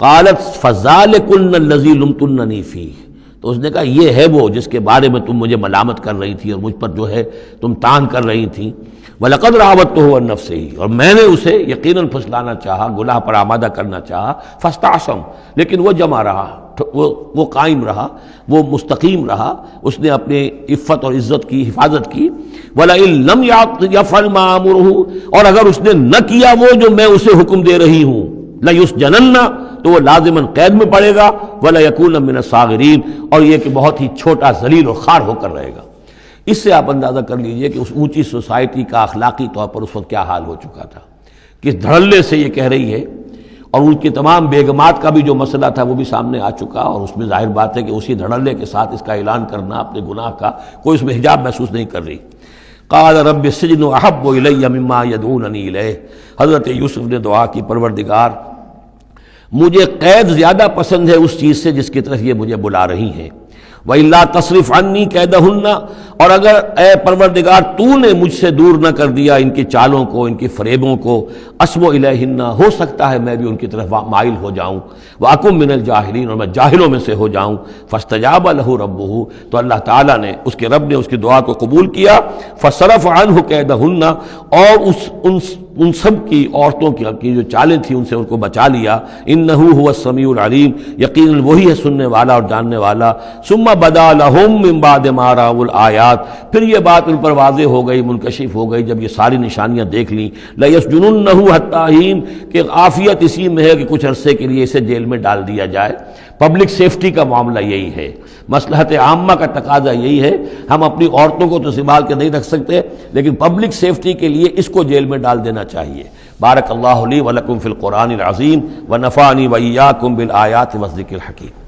قالت فذلکن الذی لمتننی فیہ، تو اس نے کہا یہ ہے وہ جس کے بارے میں تم مجھے ملامت کر رہی تھی اور مجھ پر جو ہے تم تان کر رہی تھی۔ وَلَقَدْ رَاوَدتُّهُ عَن نَفْسِهِ، اور میں نے اسے یقیناً پھسلانا چاہا، گناہ پر آمادہ کرنا چاہا، فاستعصم، لیکن وہ جمع رہا، وہ قائم رہا، وہ مستقیم رہا، اس نے اپنے عفت اور عزت کی حفاظت کی۔ وَلَئِن لَّمْ يَفْعَلْ مَا آمُرُهُ، اور اگر اس نے نہ کیا وہ جو میں اسے حکم دے رہی ہوں، لَيُسْجَنَنَّ، تو وہ لازماً قید میں پڑے گا، وَلَيَكُونَ مِنَ الصَّاغِرِينَ، اور یہ کہ بہت ہی چھوٹا ذلیل اور خوار ہو کر رہے گا۔ اس سے آپ اندازہ کر لیجئے کہ اس اونچی سوسائٹی کا اخلاقی طور پر اس وقت کیا حال ہو چکا تھا، کس دھڑلے سے یہ کہہ رہی ہے، اور ان کی تمام بیگمات کا بھی جو مسئلہ تھا وہ بھی سامنے آ چکا، اور اس میں ظاہر بات ہے کہ اسی دھڑلے کے ساتھ اس کا اعلان کرنا اپنے گناہ کا، کوئی اس میں حجاب محسوس نہیں کر رہی۔ قال رب السجن احب الی مما یدعوننی الیہ، حضرت یوسف نے دعا کی، پروردگار مجھے قید زیادہ پسند ہے اس چیز سے جس کی طرف یہ مجھے بلا رہی ہیں۔ وَإِلَّا تَصْرِفْ عَنِّي كَيْدَهُنَّ، اور اگر اے پروردگار تو نے مجھ سے دور نہ کر دیا ان کی چالوں کو، ان کی فریبوں کو، أَصْبُ إِلَيْهِنَّ، ہو سکتا ہے میں بھی ان کی طرف مائل ہو جاؤں، وَأَكُن مِّنَ الْجَاهِلِينَ، اور میں جاہلوں میں سے ہو جاؤں۔ فَاسْتَجَابَ لَهُ رَبُّهُ، تو اللہ تعالیٰ نے، اس کے رب نے اس کی دعا کو قبول کیا۔ فَصَرَفَ عَنْهُ كَيْدَهُنَّ، اور ان سب کی عورتوں کی جو چالیں تھیں ان سے ان کو بچا لیا۔ انہ هو السمیع العلیم، یقیناً وہی ہے سننے والا اور جاننے والا۔ ثم بدا لهم من بعد ما رأوا الآیات، پھر یہ بات ان پر واضح ہو گئی، منکشف ہو گئی جب یہ ساری نشانیاں دیکھ لیں۔ لَيَسْجُنُنَّهُ حَتَّىٰ حِينٍ، کہ عافیت اسی میں ہے کہ کچھ عرصے کے لیے اسے جیل میں ڈال دیا جائے۔ پبلک سیفٹی کا معاملہ یہی ہے، مصلحت عامہ کا تقاضا یہی ہے۔ ہم اپنی عورتوں کو تو سنبھال کے نہیں رکھ سکتے، لیکن پبلک سیفٹی کے لیے اس کو جیل میں ڈال دینا چاہیے۔ بارک اللہ لی ولکم فی القرآن العظیم ونفعنی وإیاکم بالآیات والذکر الحکیم۔